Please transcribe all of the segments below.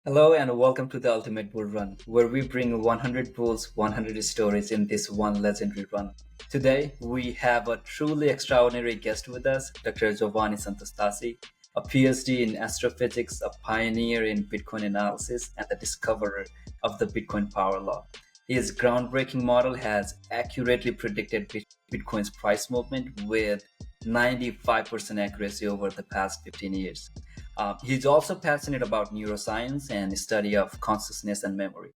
Hello and welcome to the Ultimate Bull Run, where we bring 100 bulls, 100 stories in this one legendary run. Today, we have a truly extraordinary guest with us, Dr. Giovanni Santostasi, a PhD in astrophysics, a pioneer in Bitcoin analysis, and the discoverer of the Bitcoin power law. His groundbreaking model has accurately predicted Bitcoin's price movement with 95% accuracy over the past 15 years. He's also passionate about neuroscience and the study of consciousness and memory.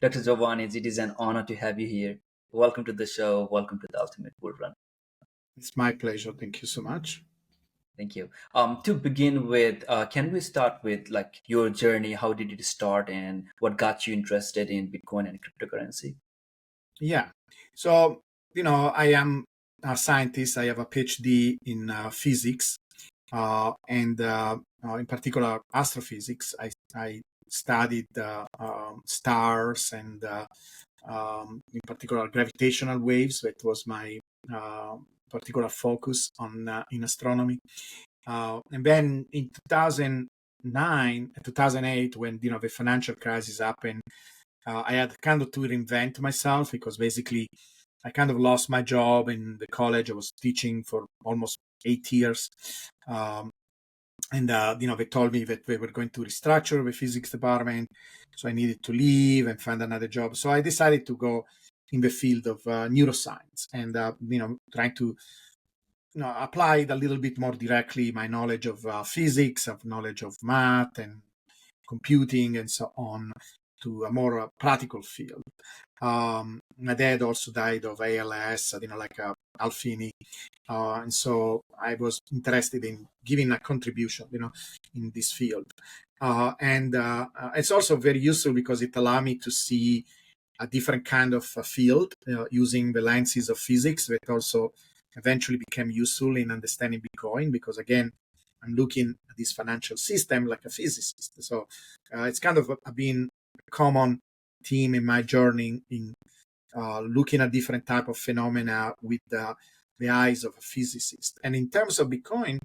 Dr. Giovanni, it is an honor to have you here. Welcome to the show. Welcome to the Ultimate Bull Run. It's my pleasure. Thank you so much. Thank you. To begin with, can we start with like your journey? How did it start, and what got you interested in Bitcoin and cryptocurrency? Yeah. So, I am a scientist. I have a PhD in physics and in particular astrophysics. I studied stars and in particular gravitational waves. That was my particular focus on in astronomy. And then in 2009, 2008, when the financial crisis happened, I had kind of to reinvent myself because basically I kind of lost my job in the college. I was teaching for almost 8 years. Um, and they told me that they were going to restructure the physics department, so I needed to leave and find another job. So I decided to go in the field of neuroscience and trying to applied a little bit more directly my knowledge of physics, of knowledge of math and computing and so on to a more practical field. My dad also died of ALS, like Alfini. And so I was interested in giving a contribution, in this field. And it's also very useful because it allowed me to see a different kind of field using the lenses of physics that also eventually became useful in understanding Bitcoin because, again, I'm looking at this financial system like a physicist. So it's kind of been a common theme in my journey in looking at different type of phenomena with the eyes of a physicist. And in terms of Bitcoin,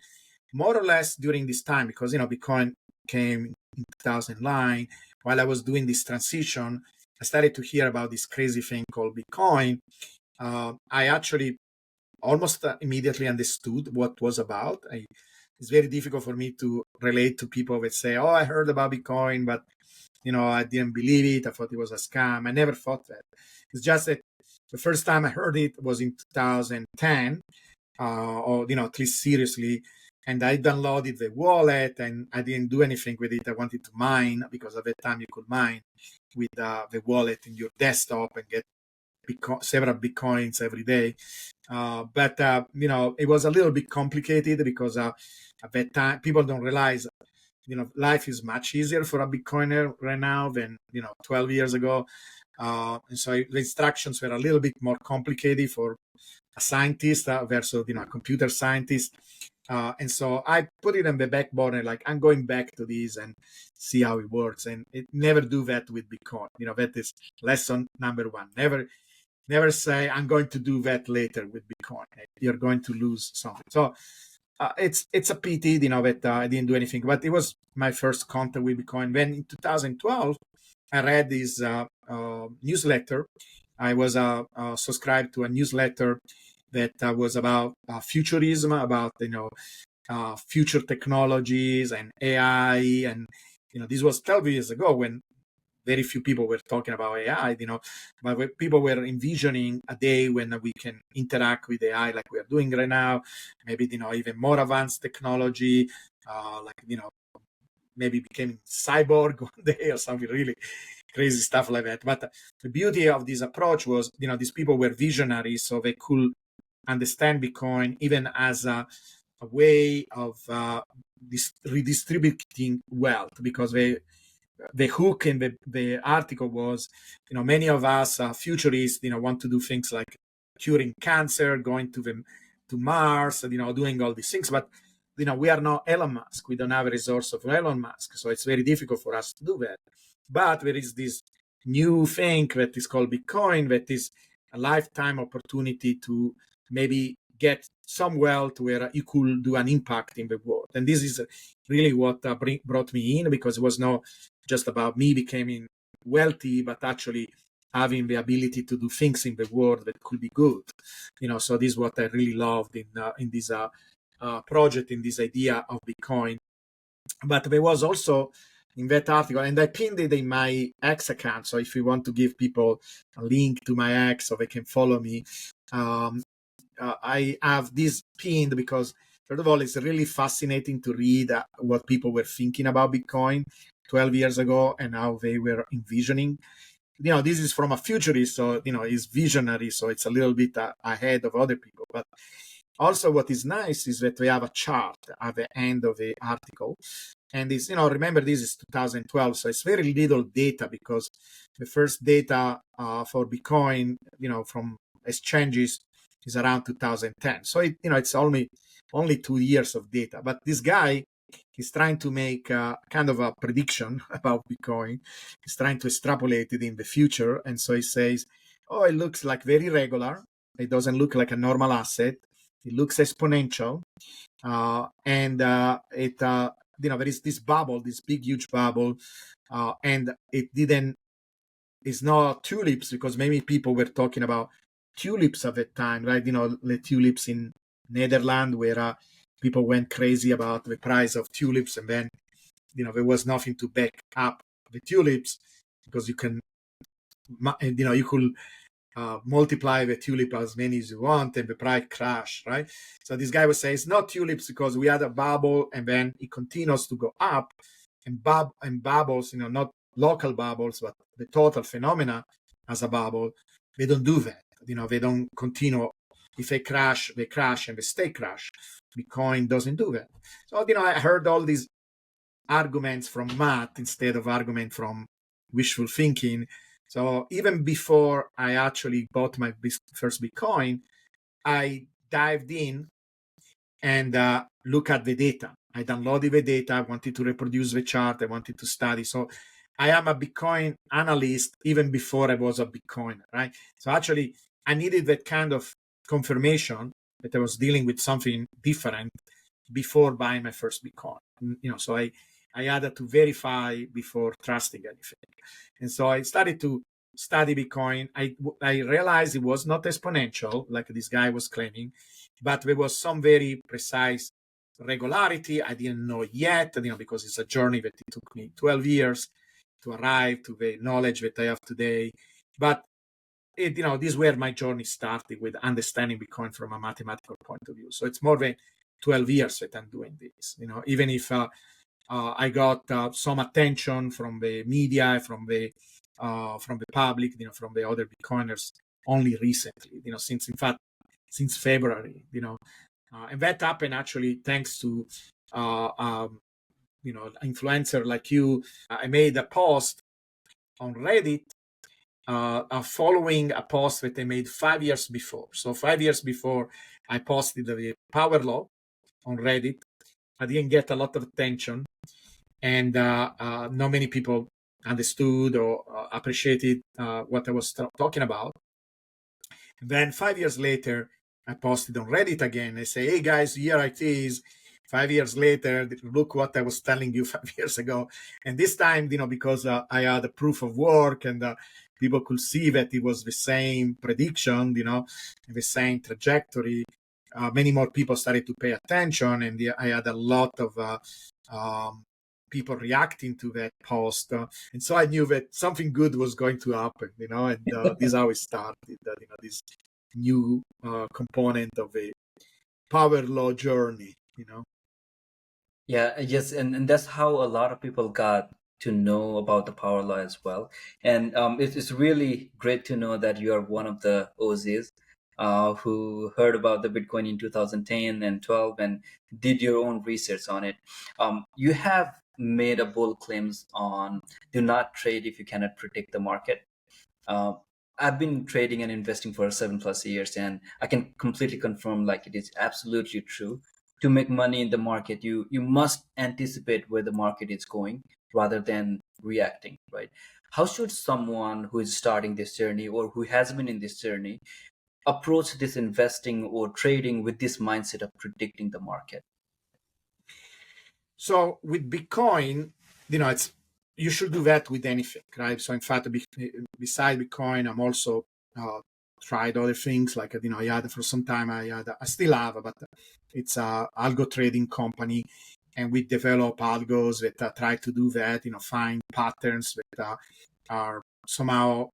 more or less during this time, because Bitcoin came in 2009, while I was doing this transition, I started to hear about this crazy thing called Bitcoin. I actually almost immediately understood what was about. It's very difficult for me to relate to people that say, "Oh, I heard about Bitcoin, but I didn't believe it. I thought it was a scam." I never thought that. It's just that the first time I heard it was in 2010, or at least seriously. And I downloaded the wallet, and I didn't do anything with it. I wanted to mine because at that time you could mine with the wallet in your desktop and get several bitcoins every day. But it was a little bit complicated because at that time people don't realize life is much easier for a bitcoiner right now than 12 years ago. And so the instructions were a little bit more complicated for a scientist versus a computer scientist. And so I put it on the back burner, like I'm going back to this and see how it works. And it never do that with Bitcoin. That is lesson number one. Never say I'm going to do that later with Bitcoin. You're going to lose something. So it's a pity, that I didn't do anything. But it was my first contact with Bitcoin. Then in 2012, I read this newsletter. I was subscribed to a newsletter that was about futurism, about future technologies and AI, and this was 12 years ago when very few people were talking about AI, but people were envisioning a day when we can interact with AI like we are doing right now, maybe, even more advanced technology, like, maybe becoming cyborg one day or something really crazy stuff like that. But the beauty of this approach was, these people were visionaries, so they could understand Bitcoin even as a way of redistributing wealth, because the hook in the article was, many of us futurists, want to do things like curing cancer, going to Mars, doing all these things. But, we are not Elon Musk. We don't have a resource of Elon Musk. So it's very difficult for us to do that. But there is this new thing that is called Bitcoin, that is a lifetime opportunity to maybe get some wealth where you could do an impact in the world. And this is really what brought me in, because there was no just about me becoming wealthy, but actually having the ability to do things in the world that could be good. So this is what I really loved in this project, in this idea of Bitcoin. But there was also in that article, and I pinned it in my X account. So if you want to give people a link to my X so they can follow me, I have this pinned because, first of all, it's really fascinating to read what people were thinking about Bitcoin 12 years ago and how they were envisioning. This is from a futurist, so, he's visionary, so it's a little bit ahead of other people. But also what is nice is that we have a chart at the end of the article. And it's, remember, this is 2012, so it's very little data because the first data for Bitcoin, from exchanges is around 2010. So it's only 2 years of data. But this guy is trying to make kind of a prediction about Bitcoin. He's trying to extrapolate it in the future. And so he says, oh, it looks like very regular. It doesn't look like a normal asset. It looks exponential. And there is this bubble, this big, huge bubble. And it's not tulips, because many people were talking about tulips at that time, right? The tulips in Netherlands, where people went crazy about the price of tulips, and then there was nothing to back up the tulips, because you could multiply the tulip as many as you want and the price crash, right? So this guy was saying it's not tulips because we had a bubble and then it continues to go up, and bubbles, not local bubbles, but the total phenomena as a bubble, they don't do that. They don't continue. If they crash, they crash and they stay crash. Bitcoin doesn't do that. So, I heard all these arguments from math instead of argument from wishful thinking. So even before I actually bought my first Bitcoin, I dived in and look at the data. I downloaded the data. I wanted to reproduce the chart. I wanted to study. So I am a Bitcoin analyst even before I was a Bitcoiner, right? So actually, I needed that kind of confirmation that I was dealing with something different before buying my first Bitcoin. So I had to verify before trusting anything. And so I started to study Bitcoin. I realized it was not exponential like this guy was claiming, but there was some very precise regularity. I didn't know yet, because it's a journey that it took me 12 years to arrive to the knowledge that I have today. But this is where my journey started, with understanding Bitcoin from a mathematical point of view. So it's more than 12 years that I'm doing this. Even if I got some attention from the media, from the public, from the other Bitcoiners only recently. Since February. And that happened actually thanks to influencer like you. I made a post on Reddit following a post that I made 5 years before. So 5 years before, I posted the power law on Reddit. I didn't get a lot of attention, and not many people understood or appreciated what I was talking about. And then 5 years later, I posted on Reddit again. I say, hey guys, here it is. 5 years later, look what I was telling you 5 years ago. And this time, because I had a proof of work, and people could see that it was the same prediction, the same trajectory. Many more people started to pay attention, and I had a lot of people reacting to that post. And so I knew that something good was going to happen, and this is how it started, this new component of a power law journey, Yeah, yes, and that's how a lot of people got to know about the power law as well. And it's really great to know that you are one of the OZs who heard about the Bitcoin in 2010 and 12 and did your own research on it. You have made a bold claims on do not trade if you cannot predict the market. Uh, I've been trading and investing for 7+ years, and I can completely confirm, like, it is absolutely true. To make money in the market, you must anticipate where the market is going rather than reacting, right? How should someone who is starting this journey or who has been in this journey approach this investing or trading with this mindset of predicting the market? So with Bitcoin, it's you should do that with anything, right? So in fact, beside Bitcoin, I'm also tried other things like, I had for some time, I still have, but it's a algo trading company, and we develop algos that try to do that, find patterns that are somehow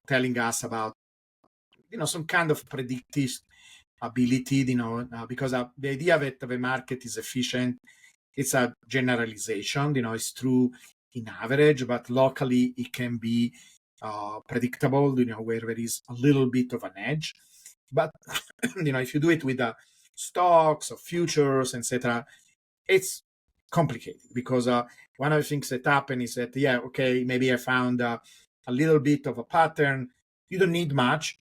telling us about, some kind of predictive ability, because the idea that the market is efficient, it's a generalization, it's true in average, but locally it can be predictable, where there is a little bit of an edge. But, if you do it with stocks or futures, etc., it's complicated because one of the things that happen is that, okay, maybe I found a little bit of a pattern. You don't need much.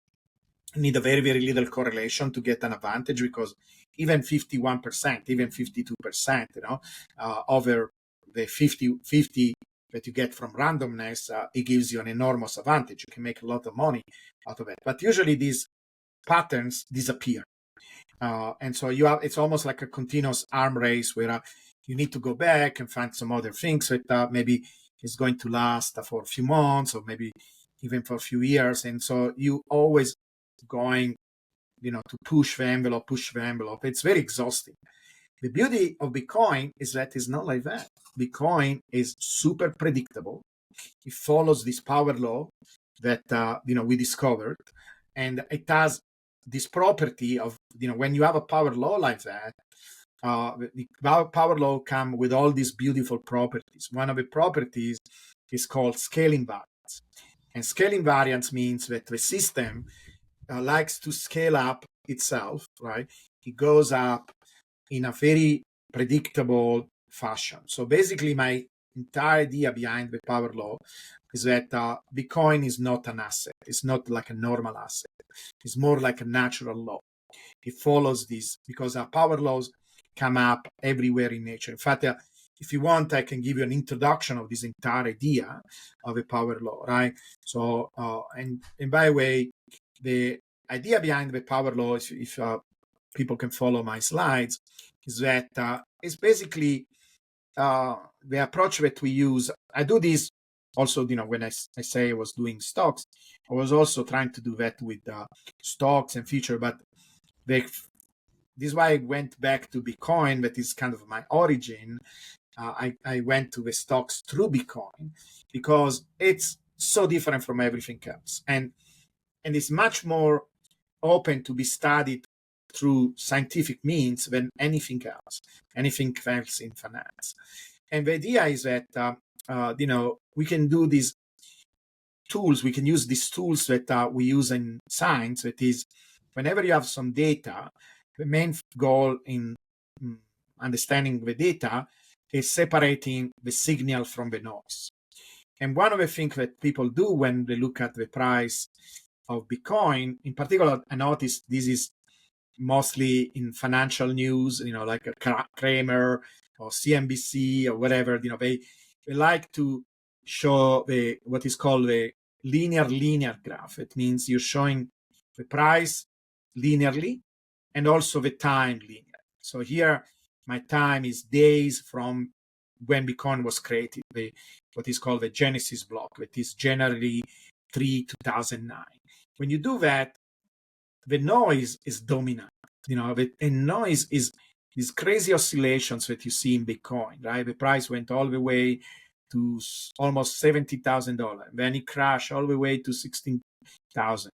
You need a very, very little correlation to get an advantage, because even 51%, even 52%, over the 50 that you get from randomness, it gives you an enormous advantage. You can make a lot of money out of it. But usually these patterns disappear. And so it's almost like a continuous arm race where you need to go back and find some other things that maybe is going to last for a few months or maybe even for a few years. And so you always going, to push the envelope. It's very exhausting. The beauty of Bitcoin is that it's not like that. Bitcoin is super predictable. It follows this power law that we discovered, and it has this property of, when you have a power law like that, the power law come with all these beautiful properties. One of the properties is called scaling variance, and scaling variance means that the system likes to scale up itself, right? It goes up in a very predictable fashion. So basically, my entire idea behind the power law is that Bitcoin is not an asset. It's not like a normal asset. It's more like a natural law. It follows this because our power laws come up everywhere in nature. In fact, if you want, I can give you an introduction of this entire idea of a power law, right? So, and by the way, the idea behind the power law, if people can follow my slides, is that it's basically the approach that we use. I do this also, when I say I was doing stocks, I was also trying to do that with stocks and future, but this is why I went back to Bitcoin. That is kind of my origin. I went to the stocks through Bitcoin because it's so different from everything else, and it's much more open to be studied through scientific means than anything else in finance. And the idea is that we can do these tools. We can use these tools that we use in science. That is, whenever you have some data, the main goal in understanding the data is separating the signal from the noise. And one of the things that people do when they look at the price of Bitcoin, in particular, I noticed this is mostly in financial news, like a Kramer or CNBC or whatever, they like to show what is called the linear graph. It means you're showing the price linearly and also the time linear. So here, my time is days from when Bitcoin was created, what is called the Genesis block, that is January 3, 2009. When you do that, the noise is dominant. And noise is these crazy oscillations that you see in Bitcoin, right? The price went all the way to almost $70,000. Then it crashed all the way to 16,000,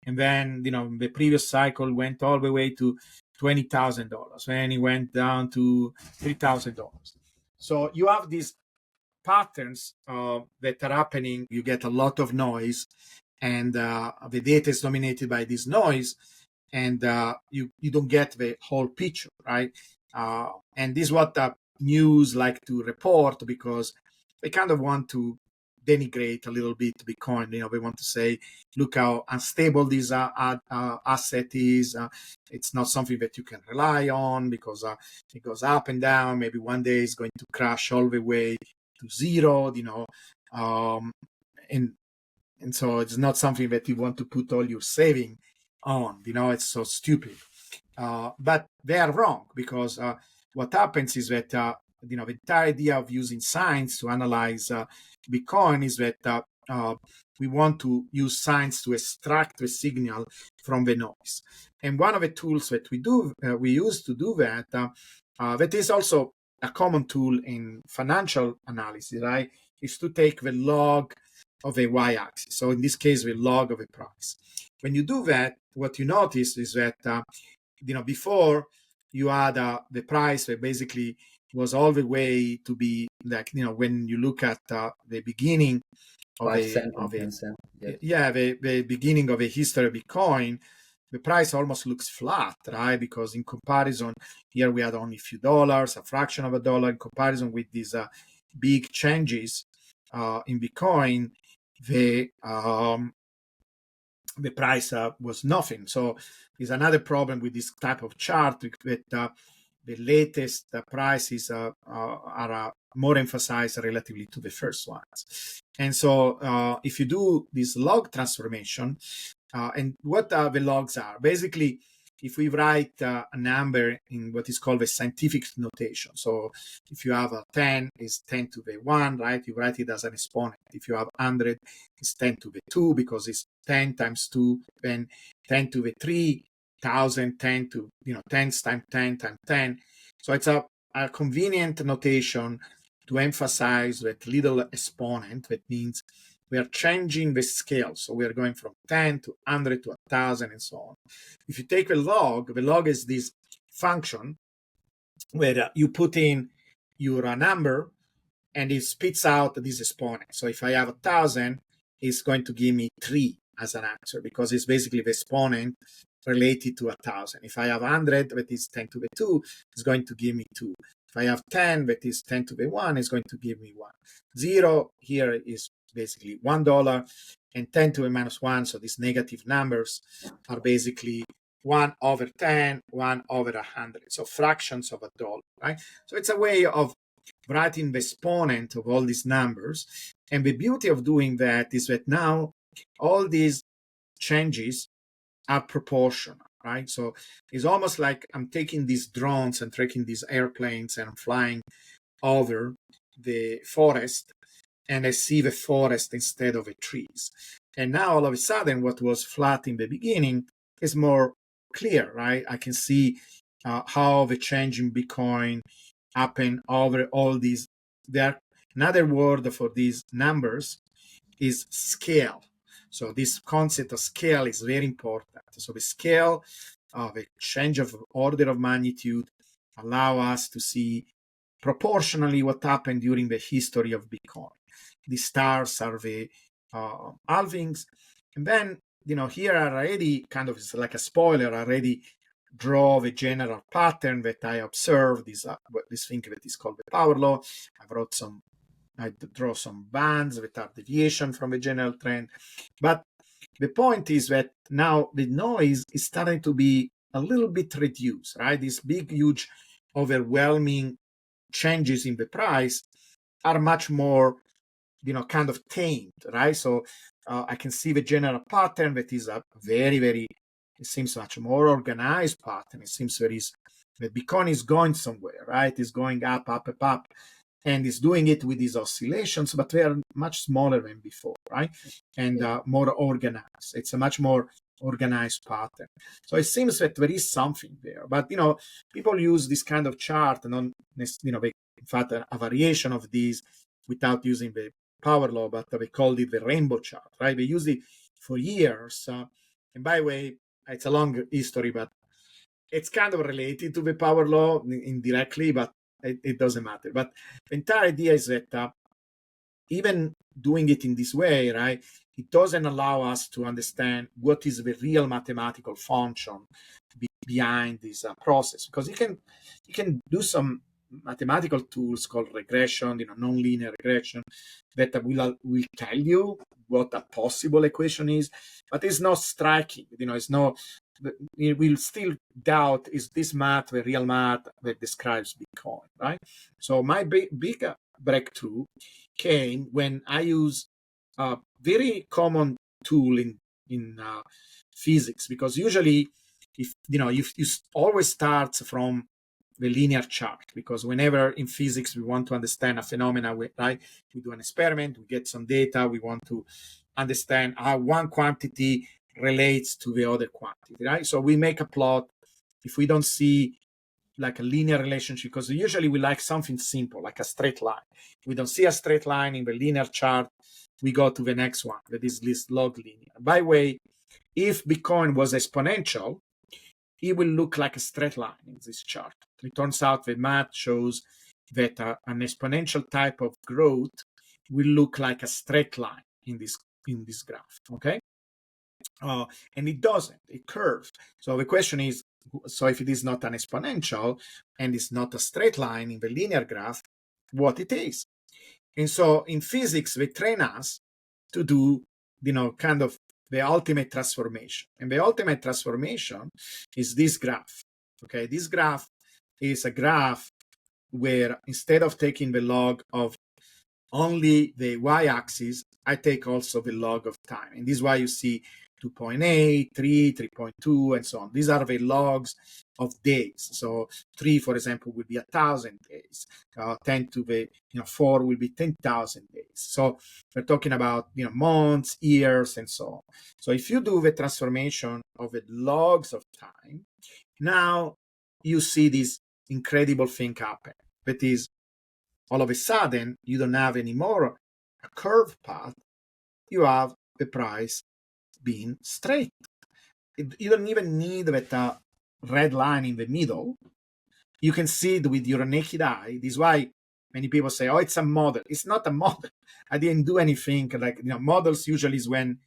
and then, the previous cycle went all the way to $20,000. Then it went down to $3,000. So you have these patterns that are happening. You get a lot of noise, and the data is dominated by this noise, and you don't get the whole picture, right? And this is what the news like to report, because they kind of want to denigrate a little bit Bitcoin. They want to say, look how unstable this asset is. It's not something that you can rely on because it goes up and down. Maybe one day it's going to crash all the way to zero, and so it's not something that you want to put all your saving on. It's so stupid. But they are wrong, because what happens is that the entire idea of using science to analyze Bitcoin is that we want to use science to extract the signal from the noise. And one of the tools that we use to do that, that is also a common tool in financial analysis, right, is to take the log of a y-axis. So in this case, the log of a price. When you do that, what you notice is that before you had the price that basically was all the way to be like, when you look at the beginning of 5 cent of and a 10 cent. Yes. yeah, the beginning of a history of Bitcoin, the price almost looks flat, right? Because in comparison, here we had only a few dollars, a fraction of a dollar. In comparison with these big changes in Bitcoin, the price was nothing. So there's another problem with this type of chart that the latest prices are more emphasized relatively to the first ones. And so if you do this log transformation, and what the logs are, basically, if we write a number in what is called a scientific notation, so if you have a 10, is 10 to the 1, right? You write it as an exponent. If you have 100, it's 10 to the 2 because it's 10 times 2, then 10 to the 3, 1,000, 10 to, 10 times 10 times 10. So it's a convenient notation to emphasize that little exponent. That means we are changing the scale. So we are going from 10 to 100 to 1,000 and so on. If you take the log is this function where you put in your number and it spits out this exponent. So if I have 1,000, it's going to give me 3 as an answer because it's basically the exponent related to 1,000. If I have 100, that is 10 to the 2, it's going to give me 2. If I have 10, that is 10 to the 1, it's going to give me 1. 0 here is basically $1, and 10 to the minus 1, so these negative numbers are basically 1 over 10, 1 over 100, so fractions of a dollar, right? So it's a way of writing the exponent of all these numbers. And the beauty of doing that is that now all these changes are proportional, right? So it's almost like I'm taking these drones and taking these airplanes and I'm flying over the forest and I see the forest instead of the trees. And now all of a sudden, what was flat in the beginning is more clear, right? I can see how the change in Bitcoin happened over all these. Another word for these numbers is scale. So this concept of scale is very important. So the scale of a change of order of magnitude allow us to see proportionally what happened during the history of Bitcoin. The stars are the halvings. And then, here I already kind of, it's like a spoiler, I already draw the general pattern that I observe, this thing that is called the power law. I draw some bands that are deviation from the general trend. But the point is that now the noise is starting to be a little bit reduced, right? These big, huge, overwhelming changes in the price are much more, kind of tamed, right? So I can see the general pattern that is a very, very, it seems much more organized pattern. It seems that Bitcoin is going somewhere, right? It's going up, up, up, up, and it's doing it with these oscillations, but they are much smaller than before, right? And more organized. It's a much more organized pattern. So it seems that there is something there. But, people use this kind of chart, and in fact, a variation of these without using the power law, but they called it the rainbow chart, right? They used it for years. And by the way, it's a long history, but it's kind of related to the power law indirectly, but it doesn't matter. But the entire idea is that even doing it in this way, right, it doesn't allow us to understand what is the real mathematical function behind this process, because you can do some mathematical tools called regression, nonlinear regression, that will tell you what a possible equation is, but it's not striking. It's not. We will still doubt, is this math the real math that describes Bitcoin, right? So my big breakthrough came when I use a very common tool in physics, because usually if you always start from the linear chart, because whenever in physics we want to understand a phenomena, right, we do an experiment, we get some data, we want to understand how one quantity relates to the other quantity, right? So we make a plot. If we don't see like a linear relationship, because usually we like something simple, like a straight line. We don't see a straight line in the linear chart, we go to the next one, that is this log linear. By the way, if Bitcoin was exponential, it will look like a straight line in this chart. It turns out the math shows that an exponential type of growth will look like a straight line in this graph, okay? And it doesn't, it curves. So the question is, so if it is not an exponential and it's not a straight line in the linear graph, what it is? And so in physics, they train us to do, kind of the ultimate transformation. And the ultimate transformation is this graph. Okay, this graph is a graph where instead of taking the log of only the y-axis, I take also the log of time. And this is why you see 2.8, 3, 3.2, and so on. These are the logs of days. So 3, for example, will be 1,000 days. 10 to the 4 will be 10,000 days. So we're talking about months, years, and so on. So if you do the transformation of the logs of time, now you see this incredible thing happen. That is, all of a sudden, you don't have anymore a curved path. You have the price being straight. You don't even need that red line in the middle. You can see it with your naked eye. This is why many people say, oh, it's a model. It's not a model. I didn't do anything. Like, models usually is when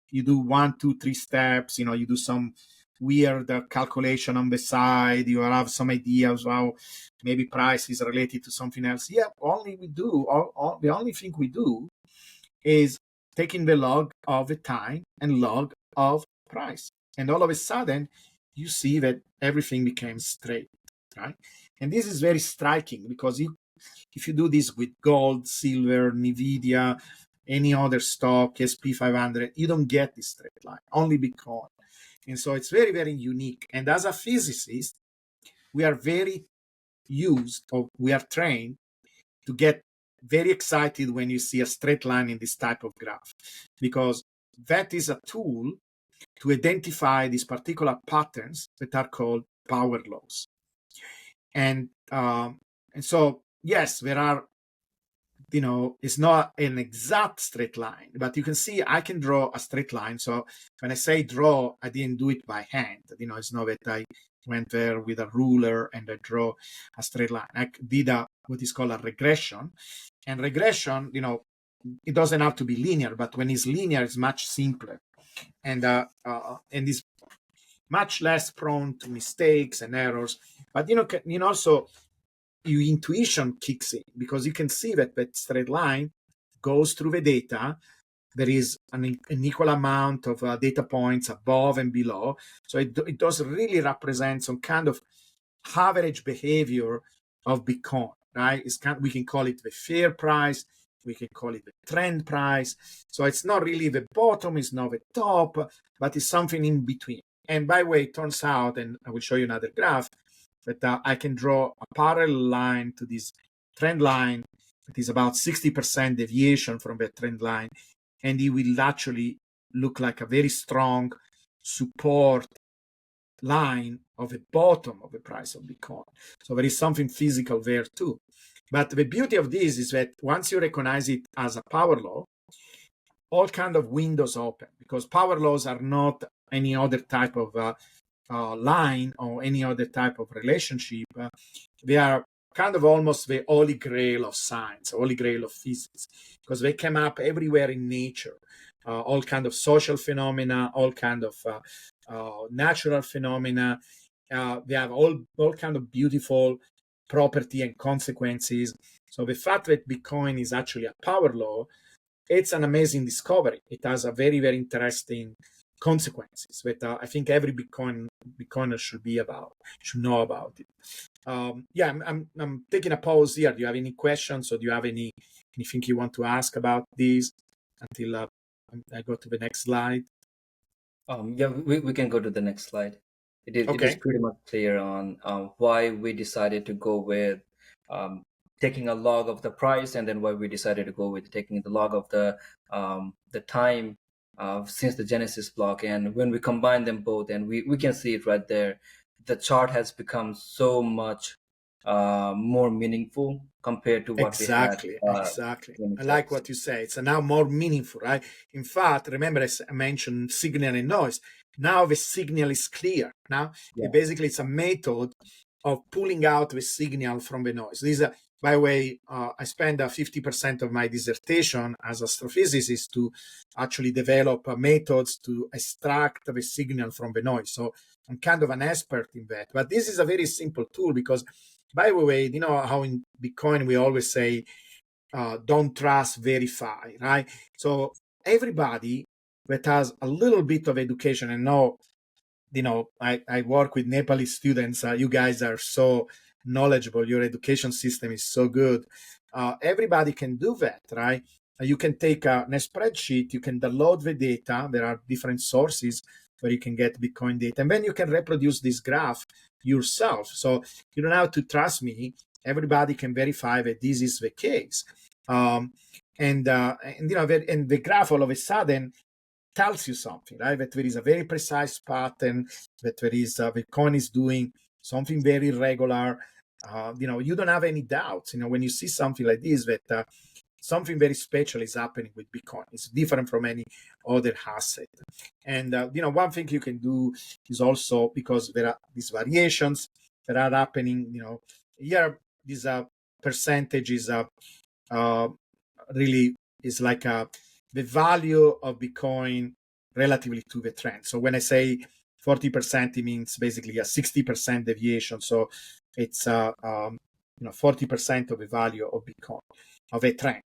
you do 1, 2, 3 steps. You do some weird calculation on the side. You have some ideas how maybe price is related to something else. Yeah, the only thing we do is taking the log of the time and log of price. And all of a sudden, you see that everything became straight, right? And this is very striking because if you do this with gold, silver, NVIDIA, any other stock, SP500, you don't get this straight line, only Bitcoin. And so it's very, very unique. And as a physicist, we are very we are trained to get very excited when you see a straight line in this type of graph, because that is a tool to identify these particular patterns that are called power laws. And so, yes, there are, it's not an exact straight line, but you can see I can draw a straight line. So when I say draw, I didn't do it by hand. It's not that I went there with a ruler and I draw a straight line. I did what is called a regression. And regression, it doesn't have to be linear, but when it's linear, it's much simpler. And is much less prone to mistakes and errors. But also your intuition kicks in, because you can see that that straight line goes through the data. There is an equal amount of data points above and below. So it does really represent some kind of average behavior of Bitcoin, right? We can call it the fair price. We can call it the trend price. So it's not really the bottom, it's not the top, but it's something in between. And by the way, it turns out, and I will show you another graph, that I can draw a parallel line to this trend line that is about 60% deviation from the trend line, and it will actually look like a very strong support line of the bottom of the price of Bitcoin. So there is something physical there too. But the beauty of this is that once you recognize it as a power law, all kind of windows open, because power laws are not any other type of line or any other type of relationship. They are kind of almost the holy grail of science, holy grail of physics, because they come up everywhere in nature. All kind of social phenomena, all kind of natural phenomena. They have all kind of beautiful property and consequences. So the fact that Bitcoin is actually a power law, it's an amazing discovery. It has a very, very interesting consequences that I think every Bitcoiner should know about it. I'm taking a pause here. Do you have any questions, or do you have anything you want to ask about this until I go to the next slide? We can go to the next slide. It is Okay. pretty much clear on why we decided to go with um, taking a log of the price, and then why we decided to go with taking the log of the time since the Genesis block. And when we combine them both, and we can see it right there, the chart has become so much more meaningful compared to what we had Exactly, exactly. when I it like was. what you say. It's now more meaningful, right? In fact, remember I mentioned signal and noise. Now the signal is clear. Now, Yeah. basically, it's a method of pulling out the signal from the noise. These are, by the way, I spent 50% of my dissertation as astrophysicist to actually develop methods to extract the signal from the noise. So I'm kind of an expert in that. But this is a very simple tool because, by the way, you know how in Bitcoin we always say, don't trust, verify, right? So everybody that has a little bit of education and know, I work with Nepali students. You guys are so knowledgeable. Your education system is so good. Everybody can do that, right? You can take a spreadsheet, you can download the data. There are different sources where you can get Bitcoin data, and then you can reproduce this graph yourself. So you don't have to trust me. Everybody can verify that this is the case. And the graph all of a sudden tells you something, right? That there is a very precise pattern, that there is the coin is doing something very regular. You don't have any doubts. When you see something like this, that something very special is happening with Bitcoin. It's different from any other asset. And one thing you can do is also, because there are these variations that are happening. Here this percentage is uh, really is like the value of Bitcoin relatively to the trend. So when I say 40%, it means basically a 60% deviation. So it's 40% of the value of Bitcoin of a trend.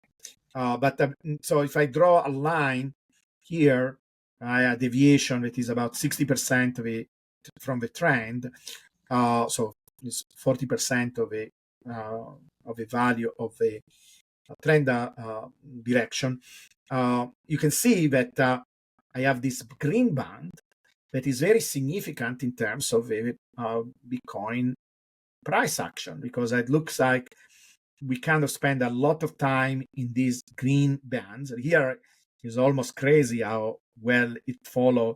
So if I draw a line here, a deviation that is about 60% from the trend. So it's 40% of the value of the trend direction. You can see that I have this green band that is very significant in terms of the Bitcoin price action, because it looks like we kind of spend a lot of time in these green bands. Here is almost crazy how well it followed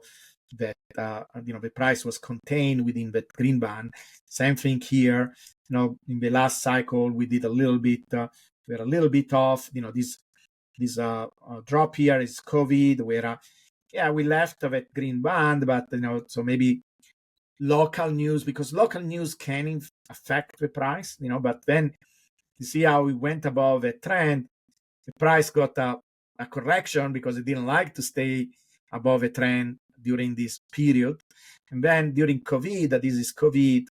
that the price was contained within that green band. Same thing here. In the last cycle we did a little bit. We're a little bit off. This drop here is COVID, where we left that green band, but so maybe local news, because local news can affect the price. But then you see how we went above a trend. The price got a correction because it didn't like to stay above a trend during this period. And then during COVID, this is COVID,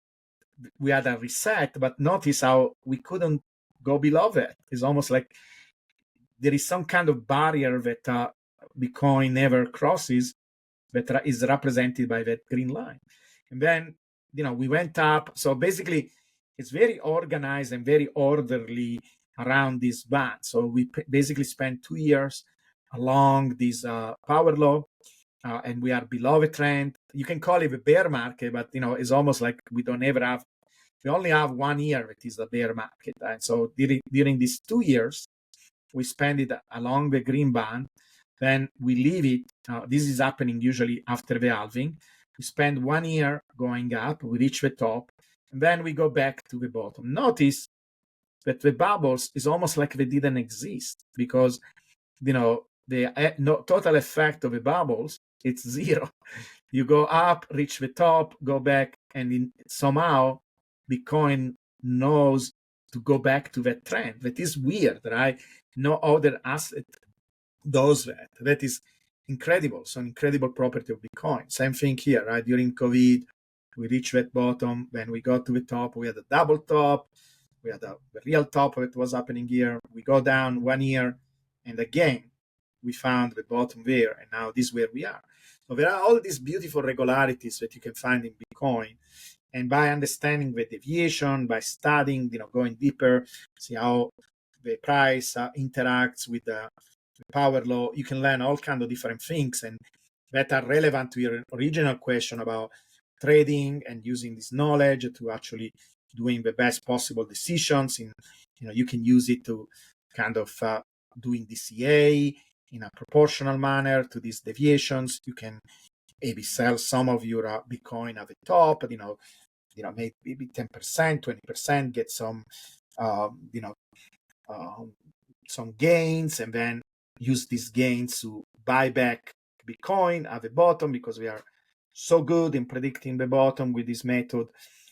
we had a reset, but notice how we couldn't go below it. It's almost like there is some kind of barrier that Bitcoin never crosses, that is represented by that green line. And then, we went up. So basically, it's very organized and very orderly around this band. So we basically spent 2 years along this power law, and we are below the trend. You can call it a bear market, but it's almost like we only have 1 year that is the bear market. And so during these 2 years, we spend it along the green band, then we leave it. This is happening usually after the halving. We spend 1 year going up, we reach the top, and then we go back to the bottom. Notice that the bubbles is almost like they didn't exist, because the total effect of the bubbles, it's zero. You go up, reach the top, go back, and somehow Bitcoin knows to go back to that trend. That is weird, right? No other asset does that. That is incredible. So an incredible property of Bitcoin. Same thing here, right? During COVID, we reached that bottom. When we got to the top, we had a double top. We had the real top of it was happening here. We go down 1 year, and again, we found the bottom there, and now this is where we are. So there are all these beautiful regularities that you can find in Bitcoin. And by understanding the deviation, by studying, going deeper, see how the price interacts with the power law, you can learn all kinds of different things, and that are relevant to your original question about trading and using this knowledge to actually doing the best possible decisions. You can use it to kind of doing DCA in a proportional manner to these deviations. You can maybe sell some of your Bitcoin at the top, maybe 10%, 20%, get some, some gains, and then use these gains to buy back Bitcoin at the bottom, because we are so good in predicting the bottom with this method.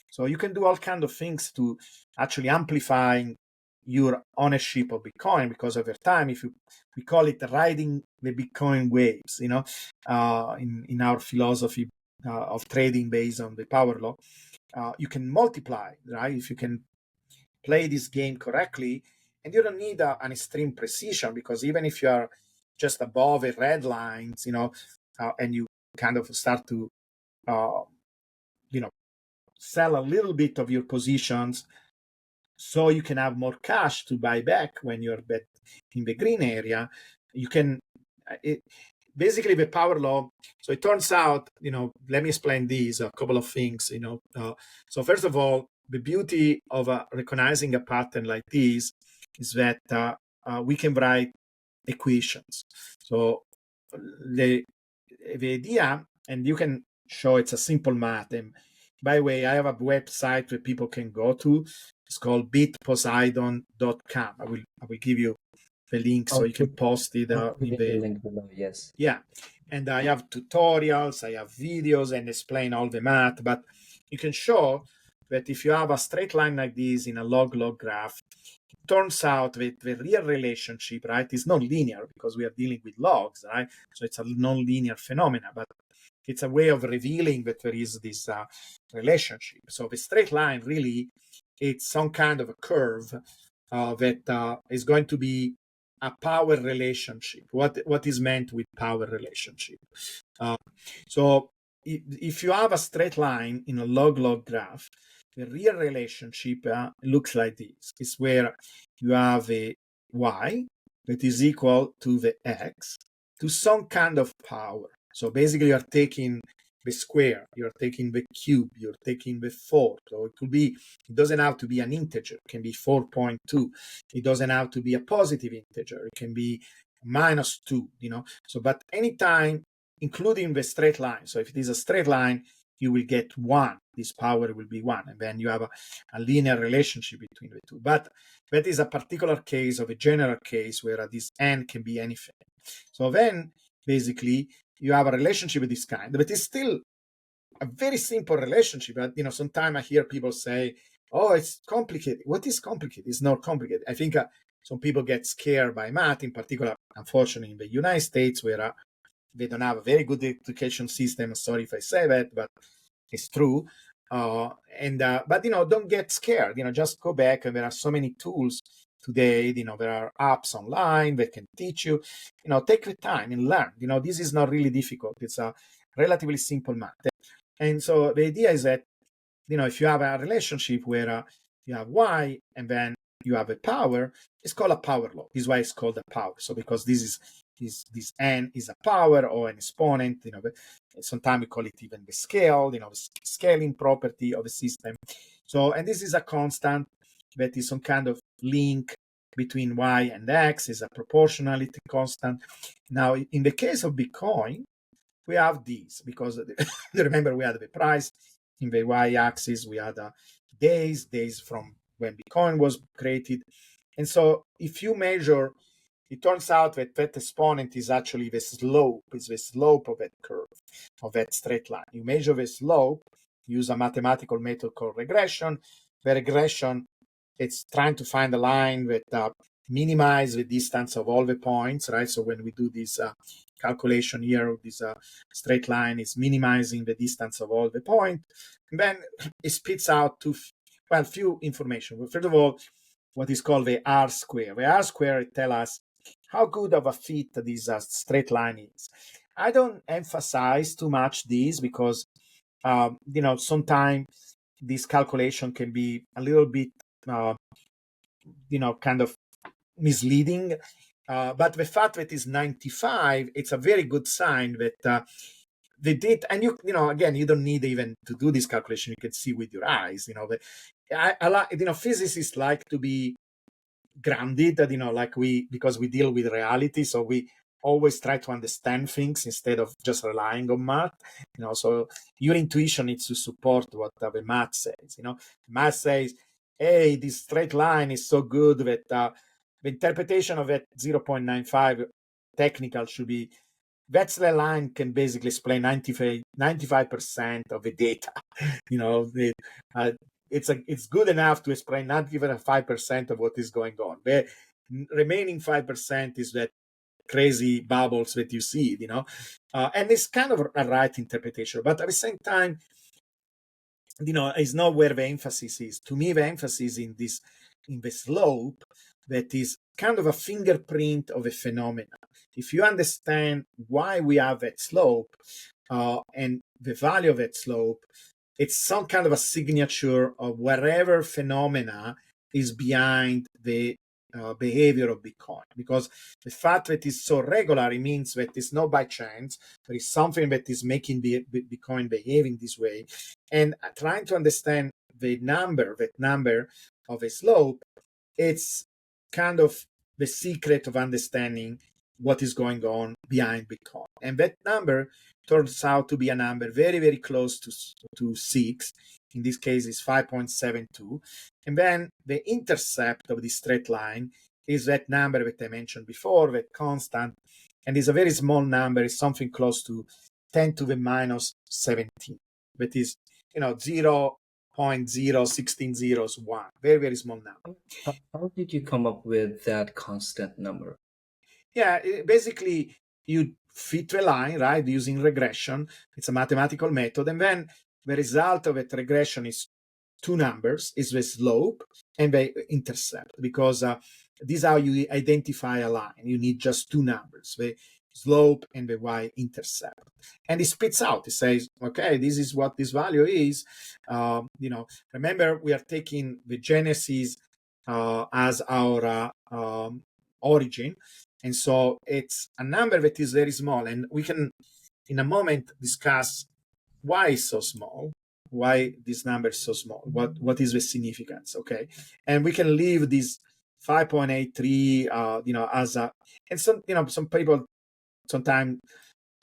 So you can do all kinds of things to actually amplify your ownership of Bitcoin, because over time, we call it riding the Bitcoin waves, in our philosophy of trading based on the power law. You can multiply, right? If you can play this game correctly, and you don't need an extreme precision, because even if you are just above the red lines, and you kind of start to, sell a little bit of your positions, so you can have more cash to buy back when you're in the green area. You can, basically the power law. So it turns out, let me explain these, a couple of things, so first of all, the beauty of recognizing a pattern like this is that we can write equations. So the idea, and you can show it's a simple math. And by the way, I have a website where people can go to. It's called bitposeidon.com. I will give you the link so you can post it I'll put in the the link below. Yes. yeah. And I have tutorials, I have videos, and explain all the math. But you can show that if you have a straight line like this in a log-log graph, it turns out that the real relationship, right, is not linear, because we are dealing with logs, right? So it's a non-linear phenomena, but it's a way of revealing that there is this relationship. So the straight line really, it's some kind of a curve that is going to be a power relationship. What is meant with power relationship? So if you have a straight line in a log-log graph, the real relationship looks like this. It's where you have a y that is equal to the x to some kind of power. So basically, you're taking the square, you're taking the cube, you're taking the fourth. So it doesn't have to be an integer. It can be 4.2. It doesn't have to be a positive integer. It can be -2, So, but anytime, including the straight line. So if it is a straight line, you will get 1. This power will be 1. And then you have a linear relationship between the two. But that is a particular case of a general case where this n can be anything. So then, basically, you have a relationship of this kind, but it's still a very simple relationship. But, sometimes I hear people say, oh, it's complicated. What is complicated? It's not complicated. I think some people get scared by math, in particular, unfortunately, in the United States, where they don't have a very good education system. Sorry if I say that, but it's true. But don't get scared. Just go back, and there are so many tools today. There are apps online that can teach you. Take the time and learn. This is not really difficult. It's a relatively simple math. And so the idea is that if you have a relationship where you have y and then you have a power, it's called a power law. This is why it's called a power. So because this n is a power or an exponent, but sometimes we call it even the scale, the scaling property of a system. So, and this is a constant that is some kind of link between y and x, is a proportionality constant. Now, in the case of Bitcoin, we have these because remember we had the price in the y-axis, we had days from when Bitcoin was created. And so if you measure, it turns out that that exponent is actually the slope of that curve, of that straight line. You measure the slope, use a mathematical method called regression. The regression, it's trying to find a line that minimize the distance of all the points, right? So when we do this calculation here, this straight line is minimizing the distance of all the points. And then it spits out few information. First of all, what is called the R square. The R square tells us how good of a fit this straight line is. I don't emphasize too much this because, sometimes this calculation can be a little bit, kind of misleading. But the fact that it's 95, it's a very good sign that the data, and again, you don't need even to do this calculation. You can see with your eyes. But I like, physicists like to be grounded, like because we deal with reality, so we always try to understand things instead of just relying on math. So your intuition needs to support what the math says. Math says, hey, this straight line is so good that the interpretation of that 0.95 technical should be, that's the line can basically explain 95% of the data. It's good enough to explain 95% of what is going on. The remaining 5% is that crazy bubbles that you see, and it's kind of a right interpretation. But at the same time, it's not where the emphasis is. To me, the emphasis in the slope, that is kind of a fingerprint of a phenomena. If you understand why we have that slope and the value of that slope, it's some kind of a signature of whatever phenomena is behind the behavior of Bitcoin. Because the fact that it's so regular, it means that it's not by chance. There is something that is making Bitcoin behaving this way. And trying to understand that number of a slope, it's kind of the secret of understanding what is going on behind Bitcoin. And that number turns out to be a number very, very close to 6. In this case, it's 5.72. And then the intercept of this straight line is that number that I mentioned before, that constant, and it's a very small number. It's something close to 10 to the minus 17. That is, 0.016 zeros 1. Very, very small number. How did you come up with that constant number? Yeah, basically you fit the line, right, using regression. It's a mathematical method. And then the result of that regression is two numbers, is the slope and the intercept, because this is how you identify a line. You need just two numbers, the slope and the y-intercept. And it spits out. It says, okay, this is what this value is. Remember, we are taking the genesis as our origin. And so it's a number that is very small. And we can, in a moment, discuss why it's so small, why this number is so small, what is the significance, okay? And we can leave this 5.83, as a, and some people sometimes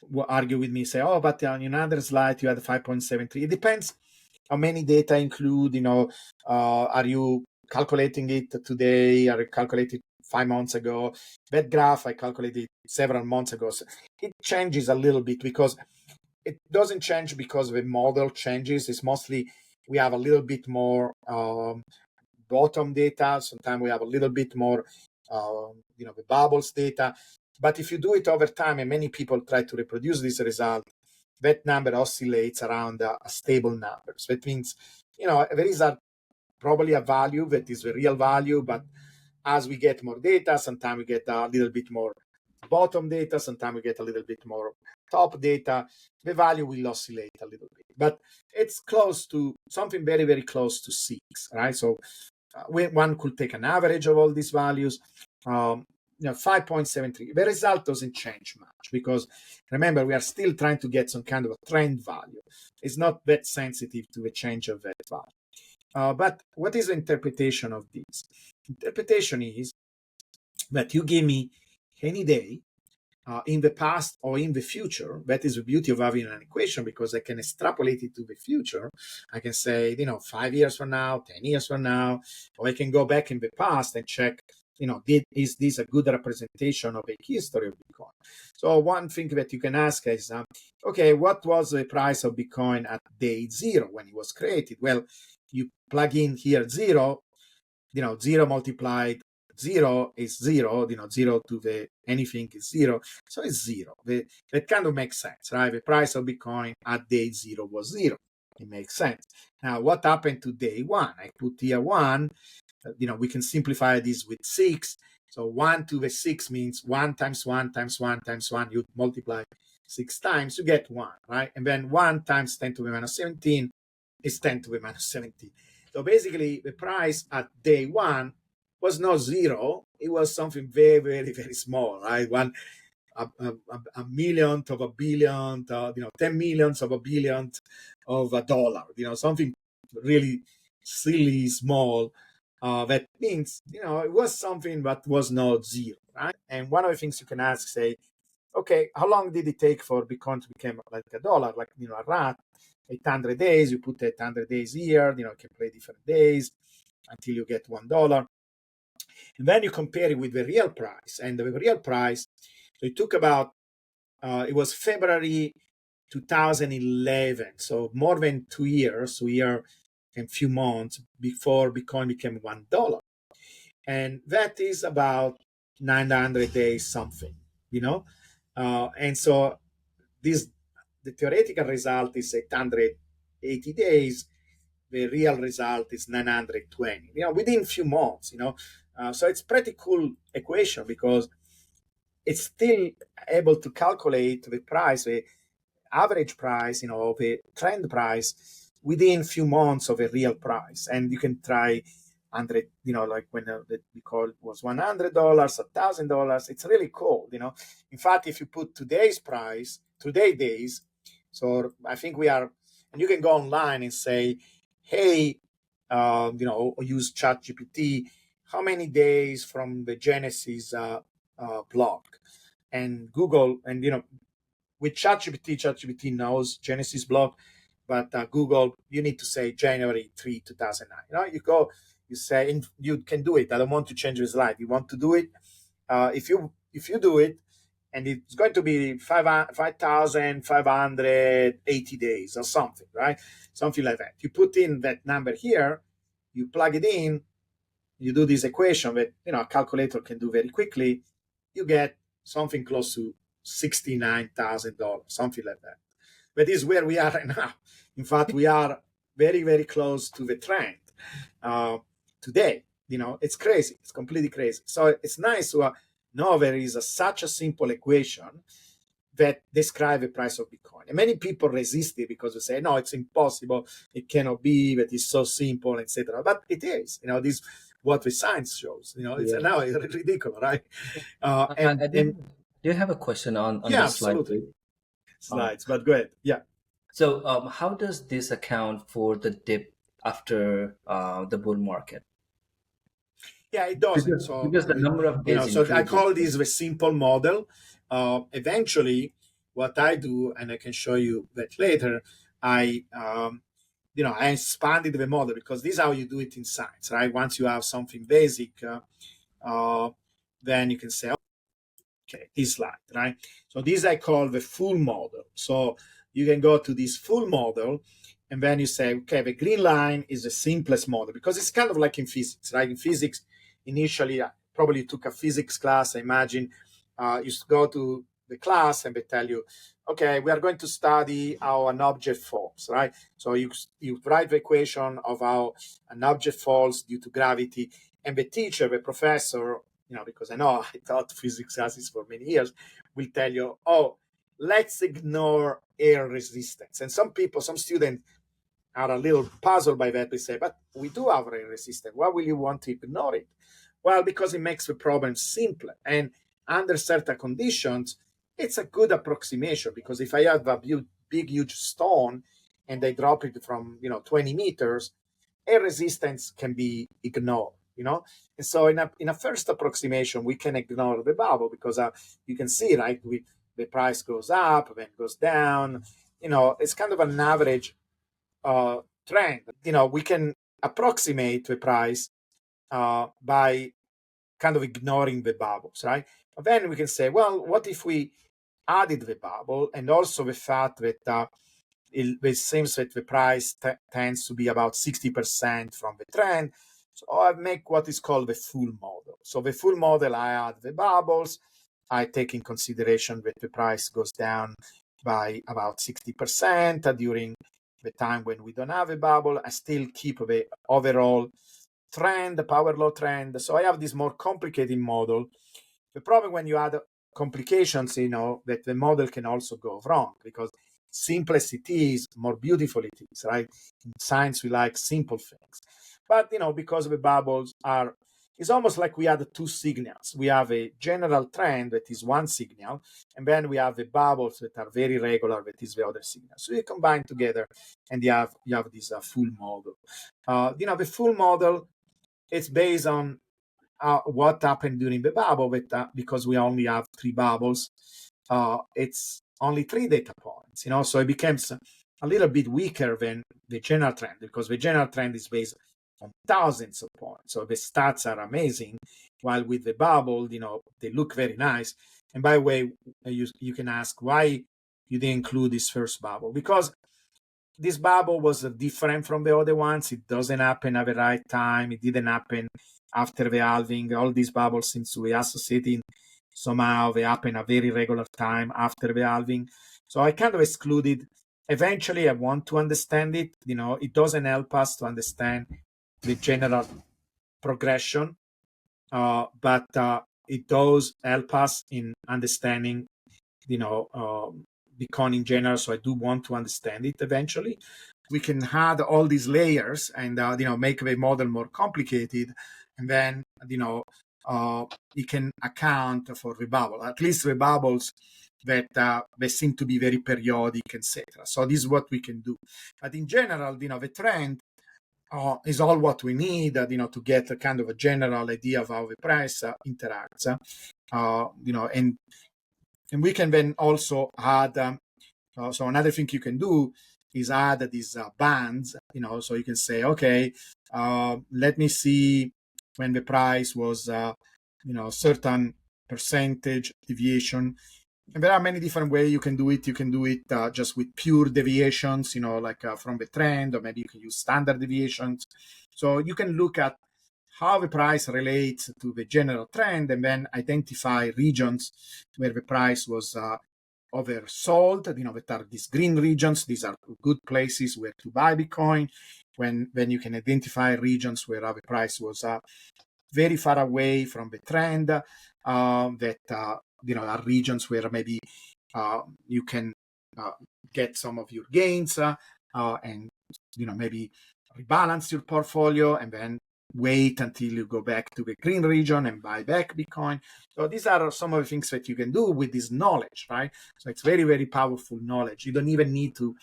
will argue with me, say, oh, but on another slide, you had 5.73. It depends how many data include, are you calculating it today? Are you calculating 5 months ago? That graph I calculated several months ago. So it changes a little bit because it doesn't change because the model changes. It's mostly we have a little bit more bottom data. Sometimes we have a little bit more, the bubbles data. But if you do it over time, and many people try to reproduce this result, that number oscillates around a stable number. So that means, there is probably a value that is the real value, but as we get more data, sometimes we get a little bit more bottom data, sometimes we get a little bit more top data, the value will oscillate a little bit. But it's close to something very, very close to 6, right? So one could take an average of all these values. 5.73. The result doesn't change much because remember, we are still trying to get some kind of a trend value. It's not that sensitive to the change of that value. But what is the interpretation of this? Interpretation is that you give me any day in the past or in the future. That is the beauty of having an equation, because I can extrapolate it to the future. I can say, 5 years from now, 10 years from now, or I can go back in the past and check, is this a good representation of a history of Bitcoin? So one thing that you can ask is, okay, what was the price of Bitcoin at day 0 when it was created? Well, you plug in here 0, 0 multiplied 0 is 0, 0 to the anything is 0, so it's 0. That kind of makes sense, right? The price of Bitcoin at day 0 was 0. It makes sense. Now, what happened to day 1? I put here 1. We can simplify this with 6. So 1 to the 6 means 1 times 1 times 1 times 1. You multiply 6 times, you get 1, right? And then 1 times 10 to the minus 17 is 10 to the minus 17. So basically, the price at day 1 was not 0. It was something very, very, very small, right? a millionth of a billion, 10 millions of a billionth of a dollar, something really silly small. That means, it was something that was not zero, right? And one of the things you can ask, say, okay, how long did it take for Bitcoin to become like a dollar, like, a rat? 800 days, you put 800 days here, you can play different days until you get $1. And then you compare it with the real price. And the real price, so it took about, it was February 2011, so more than 2 years, 2 year and few months before Bitcoin became $1. And that is about 900 days something, and so the theoretical result is 880 days. The real result is 920, within few months, so it's pretty cool equation because it's still able to calculate the price, the average price, the trend price within few months of a real price. And you can try 100, like when we call it was $100, $1,000. It's really cool, In fact, if you put today's price, today days, so I think we are, and you can go online and say, hey, use ChatGPT, how many days from the Genesis block, and Google, and with ChatGPT knows Genesis block, but Google, you need to say January 3, 2009. You go, you say, and you can do it. I don't want to change the slide. You want to do it. If you do it, and it's going to be 5,580 days or something, right? Something like that. You put in that number here, you plug it in, you do this equation that a calculator can do very quickly. You get something close to $69,000, something like that. That is where we are right now. In fact, we are very, very close to the trend today. It's crazy. It's completely crazy. So it's nice to know there is such a simple equation that describe the price of Bitcoin. And many people resist it because they say, no, it's impossible. It cannot be. That is so simple, etc. But it is. This what the science shows. It's now it's ridiculous, right? Do you have a question on yeah, the slide? absolutely. Slides, but go ahead. Yeah. So how does this account for the dip after the bull market? Yeah, it doesn't. Because the number of days so I increases. call this the simple model. Eventually, what I do, and I can show you that later, I expanded the model because this is how you do it in science, right? Once you have something basic, then you can say, okay, this slide, right? So this I call the full model. So you can go to this full model, and then you say, okay, the green line is the simplest model because it's kind of like in physics, right? In physics, initially, probably took a physics class, I imagine. You go to the class and they tell you, okay, we are going to study how an object falls, right? So you write the equation of how an object falls due to gravity, and the teacher, the professor, because I know I taught physics classes for many years, will tell you, oh, let's ignore air resistance. And some students are a little puzzled by that. They say, but we do have air resistance. Why will you want to ignore it? Well, because it makes the problem simpler. And under certain conditions, it's a good approximation, because if I have a big, huge stone and they drop it from, 20 meters, air resistance can be ignored, And so in a first approximation, we can ignore the bubble because you can see, right, the price goes up, then goes down. It's kind of an average trend. We can approximate the price by kind of ignoring the bubbles, right? But then we can say, well, what if we added the bubble and also the fact that it seems that the price tends to be about 60% from the trend. So I make what is called the full model. So the full model, I add the bubbles. I take in consideration that the price goes down by about 60% during the time when we don't have a bubble. I still keep the overall trend, the power law trend. So I have this more complicated model. The problem when you add complications, that the model can also go wrong, because simplicity is more beautiful it is, right? In science, we like simple things. But, because the bubbles are, it's almost like we had two signals. We have a general trend that is one signal, and then we have the bubbles that are very regular, that is the other signal. So you combine together, and you have this full model. The full model, it's based on what happened during the bubble, but because we only have three bubbles, it's only three data points. So it becomes a little bit weaker than the general trend, because the general trend is based on thousands of points. So the stats are amazing, while with the bubble, they look very nice. And by the way, you can ask why you didn't include this first bubble, because this bubble was different from the other ones. It doesn't happen at the right time. It didn't happen after the halving. All these bubbles seems to be associating somehow. They happen at a very regular time after the halving. So I kind of excluded. Eventually, I want to understand it. It doesn't help us to understand the general progression, but it does help us in understanding, Bitcoin in general. So I do want to understand it eventually. We can add all these layers and make the model more complicated, and then it can account for the bubble, at least the bubbles that they seem to be very periodic, etc. So this is what we can do. But in general, the trend is all what we need, to get a kind of a general idea of how the price interacts. And we can then also add. So another thing you can do is add these bands. So you can say, okay, let me see when the price was, certain percentage deviation. And there are many different ways you can do it. You can do it just with pure deviations, like from the trend, or maybe you can use standard deviations. So you can look at how the price relates to the general trend, and then identify regions where the price was oversold. That are these green regions. These are good places where to buy Bitcoin. When you can identify regions where the price was very far away from the trend, that are regions where maybe you can get some of your gains, and maybe rebalance your portfolio, and then wait until you go back to the green region and buy back Bitcoin. So these are some of the things that you can do with this knowledge, right? So it's very, very powerful knowledge. You don't even need to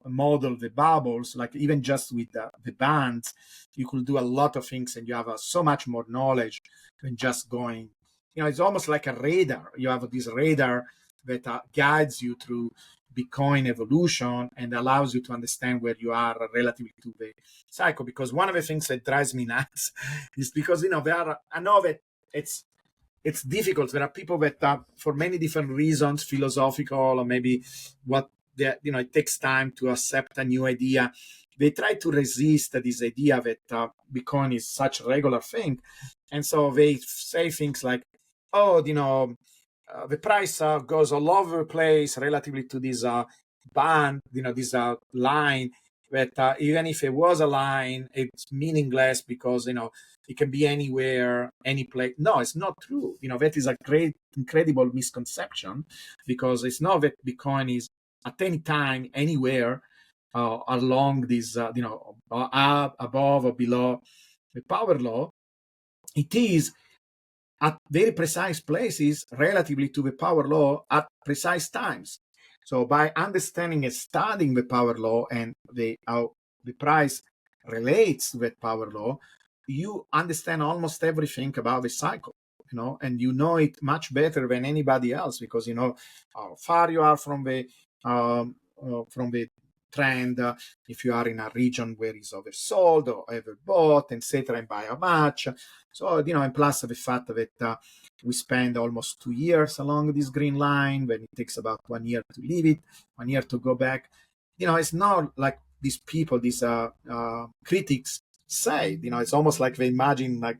model the bubbles. Like even just with the bands, you could do a lot of things, and you have so much more knowledge than just going. It's almost like a radar. You have this radar that guides you through Bitcoin evolution and allows you to understand where you are relatively to the cycle. Because one of the things that drives me nuts is because, I know that it's difficult. There are people that, for many different reasons, philosophical, or maybe it takes time to accept a new idea. They try to resist this idea that Bitcoin is such a regular thing. And so they say things like, oh, the price goes all over the place relatively to this band, this line, that even if it was a line, it's meaningless because, it can be anywhere, any place. No, it's not true. That is a great, incredible misconception, because it's not that Bitcoin is at any time, anywhere along this, up, above or below the power law. It is at very precise places relatively to the power law at precise times. So by understanding and studying the power law and how the price relates to that power law, you understand almost everything about the cycle, and it much better than anybody else, because how far you are from the trend, if you are in a region where it's oversold or overbought, etc., and by how much. So, and plus the fact that we spend almost 2 years along this green line, when it takes about 1 year to leave it, 1 year to go back. It's not like these people, these critics say, it's almost like they imagine like,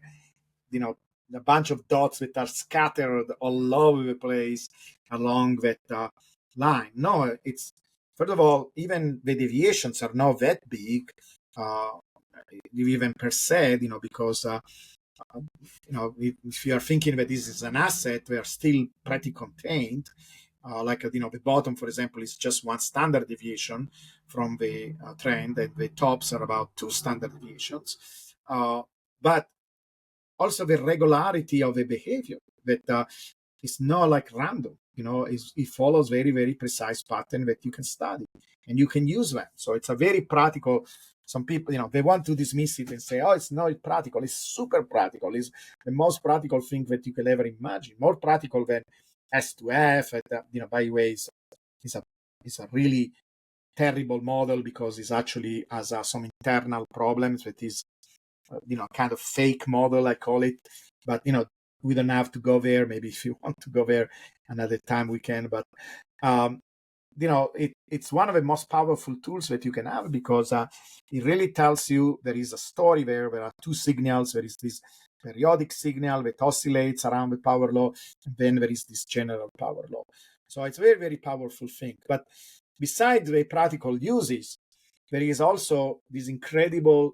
a bunch of dots that are scattered all over the place along that line. No, it's, first of all, even the deviations are not that big, even per se, because if you are thinking that this is an asset, they are still pretty contained. Like the bottom, for example, is just one standard deviation from the trend, and the tops are about 2 standard deviations. But also the regularity of a behavior that is not like random. It follows very, very precise pattern that you can study and you can use them. So it's a very practical. Some people, they want to dismiss it and say, "Oh, it's not practical." It's super practical. It's the most practical thing that you can ever imagine. More practical than S2F. By the way, is a really terrible model because it actually has some internal problems that is kind of fake model, I call it. But we don't have to go there. Maybe if you want to go there another time we can. But it's one of the most powerful tools that you can have because it really tells you there is a story there. There are two signals. There is this periodic signal that oscillates around the power law, and then there is this general power law. So it's a very, very powerful thing. But besides the practical uses, there is also this incredible,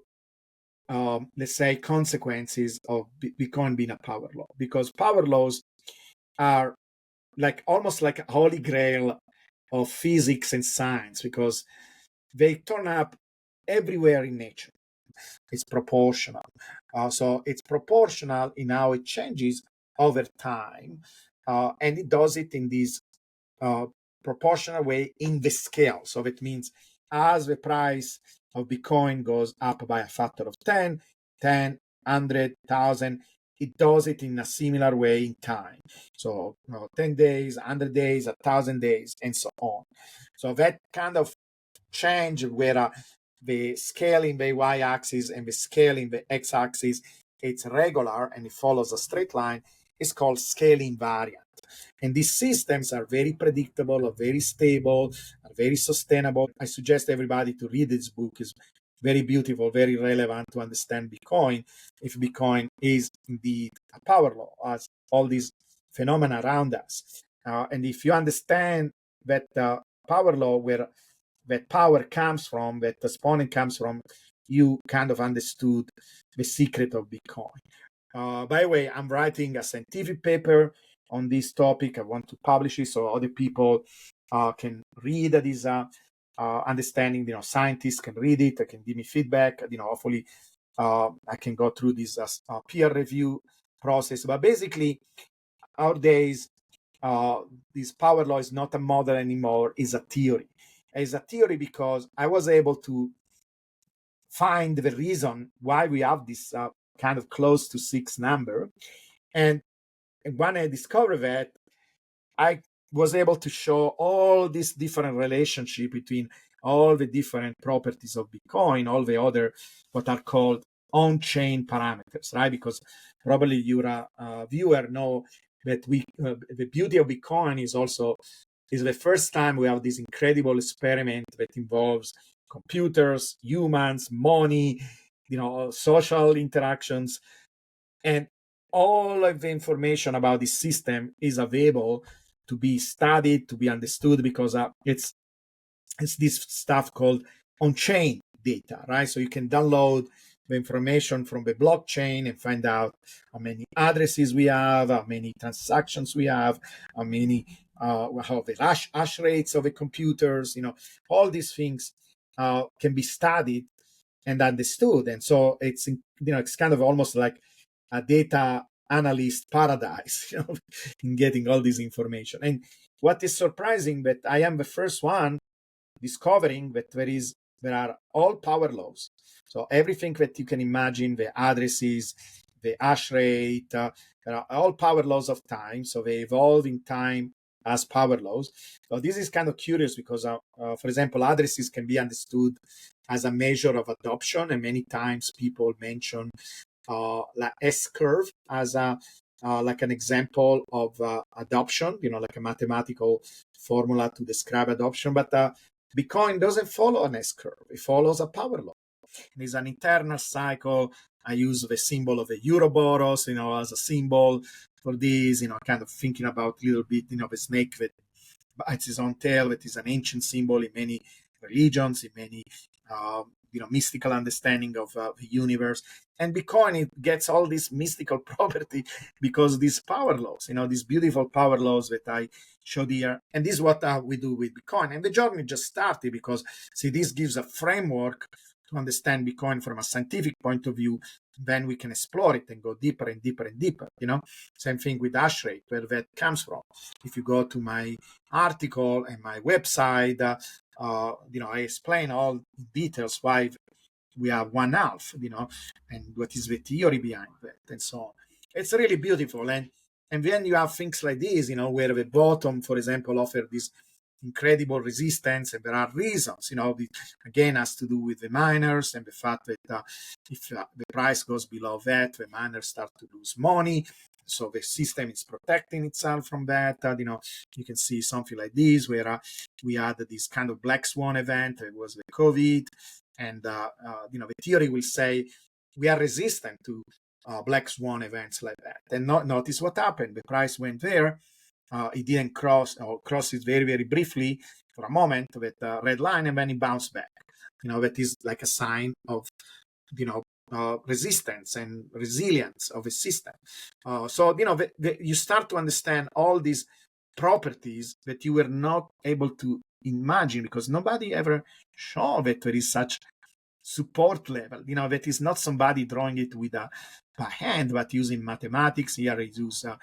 let's say, consequences of Bitcoin being a power law, because power laws are almost like a holy grail of physics and science, because they turn up everywhere in nature. It's proportional. So it's proportional in how it changes over time, and it does it in this proportional way in the scale. So that means as the price of Bitcoin goes up by a factor of 10, 100, 1,000, it does it in a similar way in time. So 10 days, 100 days, 1,000 days, and so on. So that kind of change where the scale in the y-axis and the scale in the x-axis, it's regular and it follows a straight line, is called scale invariant. And these systems are very predictable, are very stable, are very sustainable. I suggest everybody to read this book. It's very beautiful, very relevant to understand Bitcoin, if Bitcoin is indeed a power law, as all these phenomena around us. And if you understand that power law, where that power comes from, that exponent comes from, you kind of understood the secret of Bitcoin. By the way, I'm writing a scientific paper on this topic. I want to publish it so other people can read this understanding. Scientists can read it. They can give me feedback. Hopefully I can go through this peer review process. But basically, nowadays, this power law is not a model anymore. It's a theory. It's a theory because I was able to find the reason why we have this kind of close to 6 number. And when I discovered that, I was able to show all this different relationship between all the different properties of Bitcoin, all the other what are called on-chain parameters, right? Because probably your viewer know that the beauty of Bitcoin is the first time we have this incredible experiment that involves computers, humans, money, social interactions, and all of the information about this system is available to be studied, to be understood, because it's this stuff called on-chain data, right? So you can download the information from the blockchain and find out how many addresses we have, how many transactions we have, how the hash rates of the computers, all these things can be studied and understood. And so it's kind of almost like a data analyst paradise, in getting all this information. And what is surprising, that I am the first one discovering that there are all power laws. So everything that you can imagine, the addresses, the hash rate, there are all power laws of time. So they evolve in time as power laws. So this is kind of curious because, for example, addresses can be understood as a measure of adoption, and many times people mention like S-curve as like an example of adoption, like a mathematical formula to describe adoption. But Bitcoin doesn't follow an S-curve. It follows a power law. And it's an internal cycle. I use the symbol of the Ouroboros, as a symbol for this, kind of thinking about a little bit, the snake that bites his own tail, that is an ancient symbol in many religions, in many mystical understanding of the universe. And Bitcoin, it gets all this mystical property because these power laws, these beautiful power laws that I showed here. And this is what we do with Bitcoin. And the journey just started because, see, this gives a framework to understand Bitcoin from a scientific point of view, then we can explore it and go deeper and deeper and deeper. Same thing with hash rate, where that comes from. If you go to my article and my website, I explain all in details why we have 1/2, and what is the theory behind that, and so on. It's really beautiful. And then you have things like this, where the bottom, for example, offer this incredible resistance, and there are reasons, again, has to do with the miners and the fact that if the price goes below that, the miners start to lose money. So the system is protecting itself from that. You can see something like this, where we had this kind of black swan event. It was the COVID. And, the theory will say we are resistant to black swan events like that. And notice what happened. The price went there. It didn't cross it very, very briefly for a moment with a red line, and then it bounced back. That is like a sign of, resistance and resilience of a system. So, you start to understand all these properties that you were not able to imagine, because nobody ever showed that there is such support level, that is not somebody drawing it with by hand, but using mathematics. Here I use a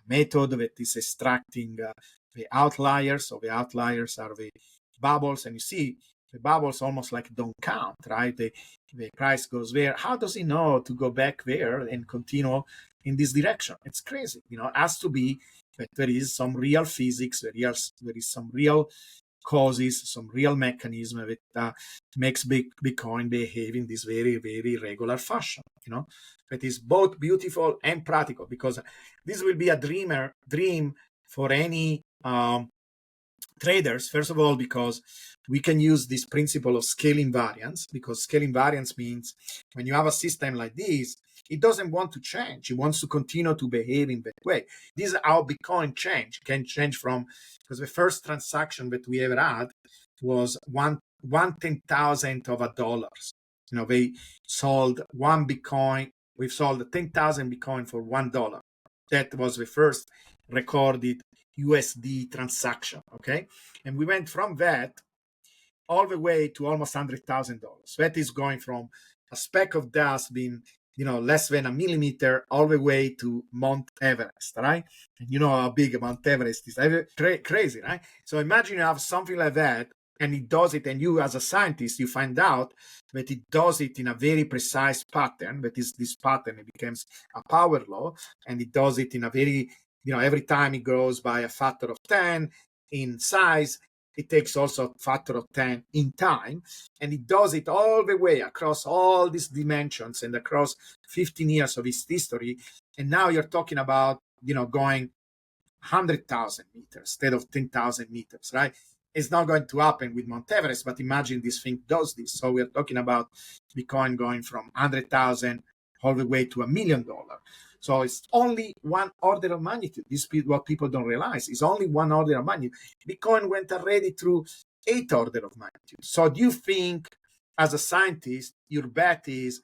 method that is extracting the outliers. So the outliers are the bubbles, and you see the bubbles almost like don't count, right? The price goes there. How does he know to go back there and continue in this direction? It's crazy. It has to be that there is some real physics, there is some real causes, some real mechanism that makes Bitcoin behave in this very, very regular fashion. That is both beautiful and practical, because this will be a dream for any traders. First of all, because we can use this principle of scale invariance, because scale invariance means when you have a system like this, it doesn't want to change. It wants to continue to behave in that way. This is how Bitcoin can change from, because the first transaction that we ever had was one 10,000th of a dollar. They sold one Bitcoin. We've sold 10,000 Bitcoin for $1. That was the first recorded USD transaction. Okay. And we went from that all the way to almost $100,000. That is going from a speck of dust being, less than a millimeter, all the way to Mount Everest, right? And you know how big Mount Everest is. Crazy, right? So imagine you have something like that, and it does it, and you as a scientist, you find out that it does it in a very precise pattern. That is, this pattern, it becomes a power law, and it does it in a very, every time it grows by a factor of 10 in size, it takes also a factor of 10 in time, and it does it all the way across all these dimensions and across 15 years of its history. And now you're talking about, going 100,000 meters instead of 10,000 meters, right? It's not going to happen with Mount Everest, but imagine this thing does this. So we're talking about Bitcoin going from 100,000 all the way to $1 million. So it's only one order of magnitude. This is what people don't realize. It's only one order of magnitude. Bitcoin went already through 8 order of magnitude. So do you think, as a scientist, your bet is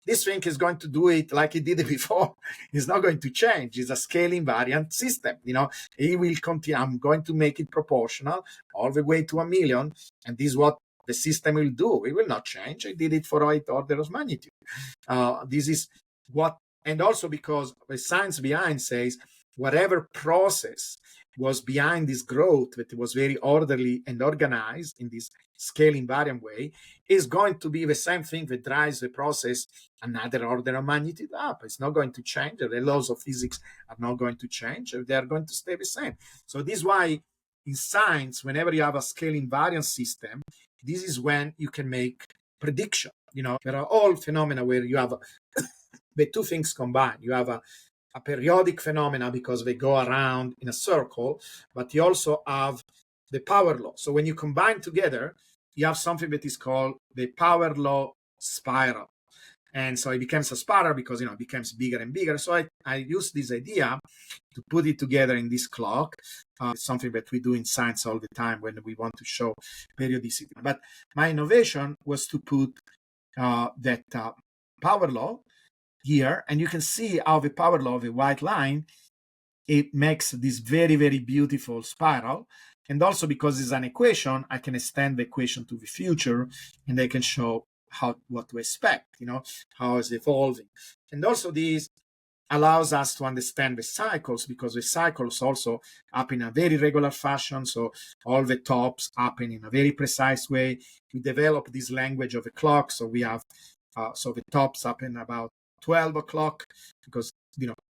this thing is going to do it like it did it before? It's not going to change. It's a scale invariant system. It will continue. I'm going to make it proportional all the way to 1 million. And this is what the system will do. It will not change. I did it for 8 order of magnitude. This is what. And also because the science behind says whatever process was behind this growth, that it was very orderly and organized in this scale invariant way, is going to be the same thing that drives the process another order of magnitude up. It's not going to change. The laws of physics are not going to change. They are going to stay the same. So this is why in science, whenever you have a scale invariant system, this is when you can make prediction. There are all phenomena where you have the two things combined. You have a periodic phenomena because they go around in a circle, but you also have the power law. So when you combine together, you have something that is called the power law spiral. And so it becomes a spiral because, it becomes bigger and bigger. So I use this idea to put it together in this clock. It's something that we do in science all the time when we want to show periodicity. But my innovation was to put that power law here, and you can see how the power law of a white line, it makes this very, very beautiful spiral. And also because it's an equation, I can extend the equation to the future, and I can show what to expect, how it's evolving. And also this allows us to understand the cycles, because the cycles also happen in a very regular fashion. So all the tops happen in a very precise way. We develop this language of a clock. So we have, so the tops happen about 12 o'clock, because,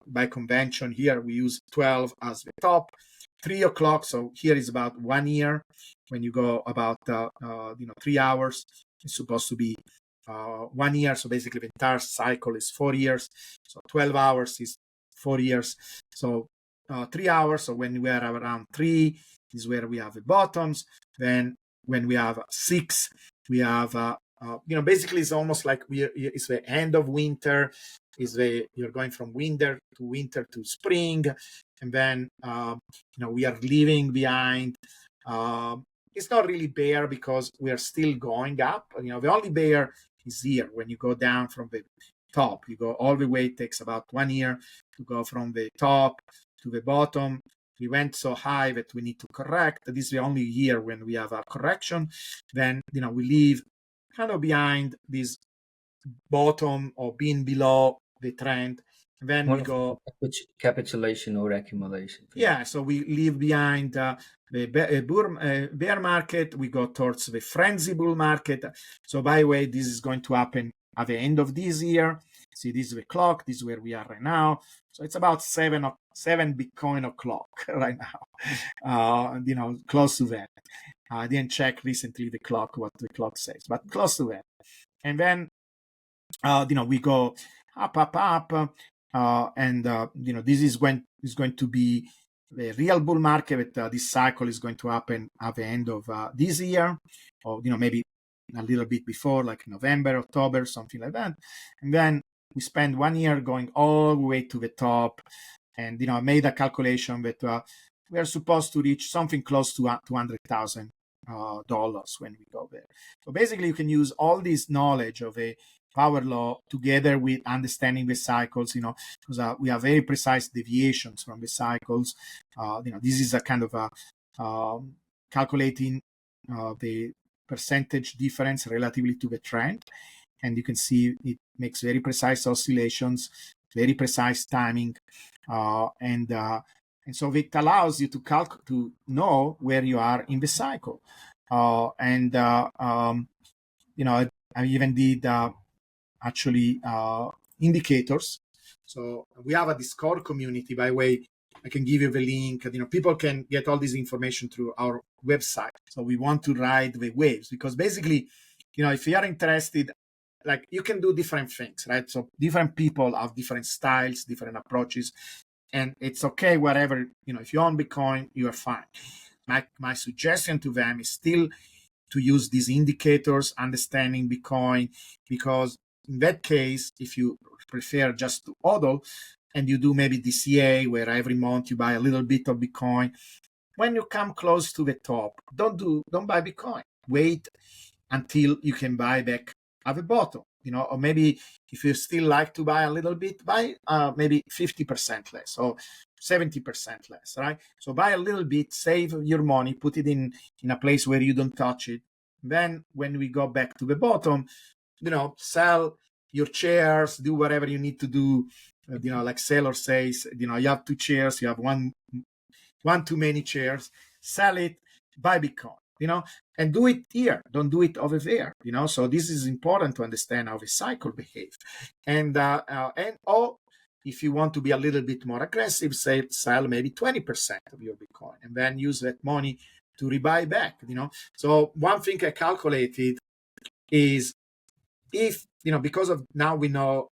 by convention here, we use 12 as the top. 3 o'clock. So here is about 1 year. When you go about, 3 hours, it's supposed to be 1 year. So basically the entire cycle is 4 years. So 12 hours is 4 years. So 3 hours. So when we are around 3 is where we have the bottoms. Then when we have 6, we have, basically it's almost like it's the end of winter. You're going from winter to spring. And then, we are leaving behind. It's not really bear, because we are still going up. The only bear is here. When you go down from the top, you go all the way. It takes about 1 year to go from the top to the bottom. We went so high that we need to correct. This is the only year when we have a correction. Then, we leave kind of behind this bottom, or being below the trend. And then we go capitulation or accumulation. Yeah, so we leave behind the bear market. We go towards the frenzy bull market. So by the way, this is going to happen at the end of this year. See, this is the clock. This is where we are right now. So it's about 7 Bitcoin o'clock right now. Close to that. I didn't check recently what the clock says, but close to that. And then, we go up. And this is going to be the real bull market. This cycle is going to happen at the end of this year, or maybe a little bit before, like November, October, something like that. And then we spend 1 year going all the way to the top. And I made a calculation that we are supposed to reach something close to $200,000 when we go there. So basically, you can use all this knowledge of a power law together with understanding the cycles, because we have very precise deviations from the cycles. This is a kind of calculating the percentage difference relatively to the trend. And you can see it makes very precise oscillations, very precise timing. And so it allows you to know where you are in the cycle. I even did indicators. So we have a Discord community. By the way, I can give you the link. People can get all this information through our website. So we want to ride the waves, because basically, if you are interested, like, you can do different things, right? So different people have different styles, different approaches, and it's okay whatever. If you own Bitcoin, you are fine. My suggestion to them is still to use these indicators, understanding Bitcoin, because in that case, if you prefer just to hodl, and you do maybe DCA, where every month you buy a little bit of Bitcoin, when you come close to the top, don't buy Bitcoin. Wait until you can buy back at the bottom, or maybe if you still like to buy a little bit, buy maybe 50% less or 70% less, right? So buy a little bit, save your money, put it in a place where you don't touch it. Then when we go back to the bottom, sell your shares, do whatever you need to do. Like Sailor says, you have 2 shares, you have one too many shares, sell it, buy Bitcoin, and do it here. Don't do it over there, So this is important to understand how the cycle behaves. And if you want to be a little bit more aggressive, sell maybe 20% of your Bitcoin, and then use that money to rebuy back, So one thing I calculated is, if because of now we know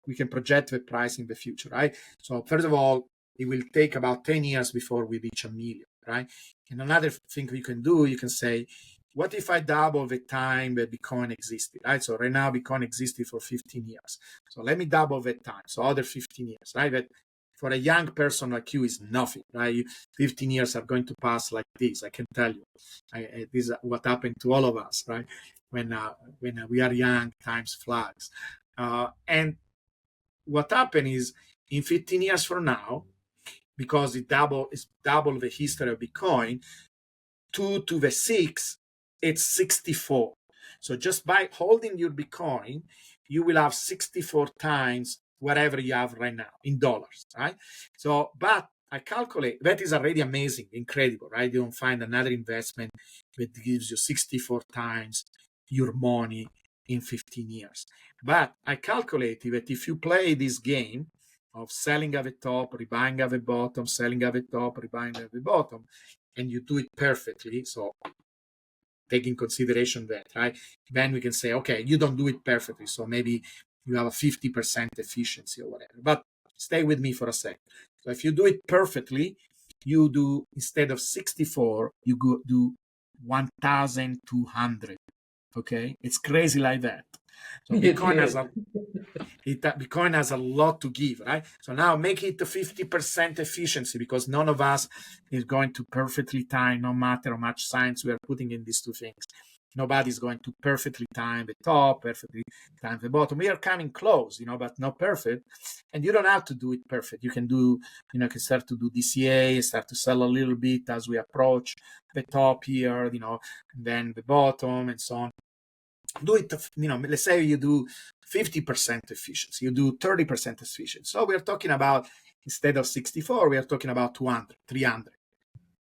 we can project the price in the future, right? So first of all, it will take about 10 years before we reach 1 million, right? And another thing you can do, you can say, what if I double the time that Bitcoin existed, right? So right now Bitcoin existed for 15 years. So let me double that time. So other 15 years, right? That for a young person like you is nothing, right? 15 years are going to pass like this. I can tell you. This is what happened to all of us, right? When we are young, times flies. And what happened is, in 15 years from now, because it's double the history of Bitcoin, 2 to the 6, it's 64. So just by holding your Bitcoin, you will have 64 times whatever you have right now in dollars, right? So, but I calculate that is already amazing, incredible, right? You don't find another investment that gives you 64 times your money in 15 years. But I calculated that if you play this game of selling at the top, rebuying at the bottom, selling at the top, rebuying at the bottom, and you do it perfectly, so take in consideration that, right? Then we can say, okay, you don't do it perfectly, so maybe you have a 50% efficiency or whatever. But stay with me for a second. So if you do it perfectly, you do, instead of 64, you go do 1,200. Okay, it's crazy like that. So It Bitcoin has is. a Bitcoin has a lot to give, right? So now make it a 50% efficiency, because none of us is going to perfectly time, no matter how much science we are putting in these two things. Nobody's going to perfectly time the top, perfectly time the bottom. We are coming close, but not perfect. And you don't have to do it perfect. You can do, you can start to do DCA, start to sell a little bit as we approach the top here, and then the bottom and so on. Do it, let's say you do 50% efficiency, you do 30% efficiency. So we're talking about, instead of 64, we are talking about 200, 300.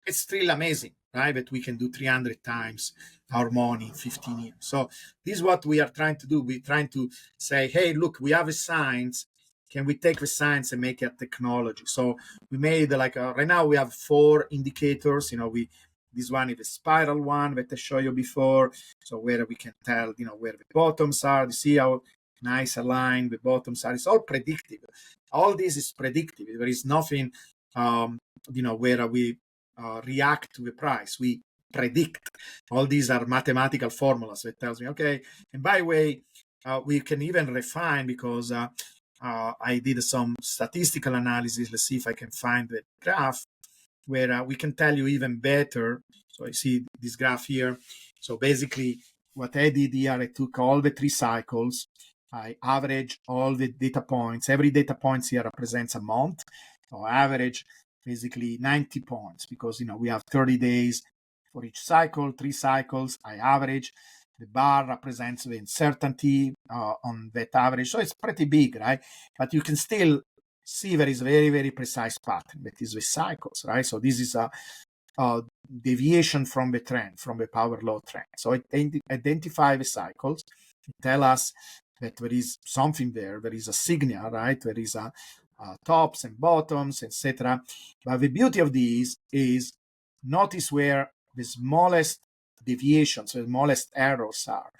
It's still amazing, right? That we can do 300 times our money in 15 years. So this is what we are trying to do. We're trying to say, hey, look, we have a science. Can we take the science and make it technology? So we made right now we have 4 indicators. This one is the spiral one that I showed you before. So where we can tell, where the bottoms are. You see how nice aligned the bottoms are. It's all predictive. All this is predictive. There is nothing, where we react to the price. We predict. All these are mathematical formulas that tells me, okay. And by the way, we can even refine, because I did some statistical analysis. Let's see if I can find the graph where we can tell you even better. So I see this graph here. So basically what I did here, I took all the 3 cycles. I average all the data points. Every data point here represents a month. So I average basically 90 points, because, we have 30 days for each cycle, 3 cycles. I average. The bar represents the uncertainty on that average. So it's pretty big, right? But you can still see there is very, very precise pattern that is the cycles, right? So this is a deviation from the trend, from the power law trend. So it identify the cycles, tell us that there is something there is a signal, right? There is a tops and bottoms, etc. But the beauty of these is, notice where the smallest deviations, the smallest errors are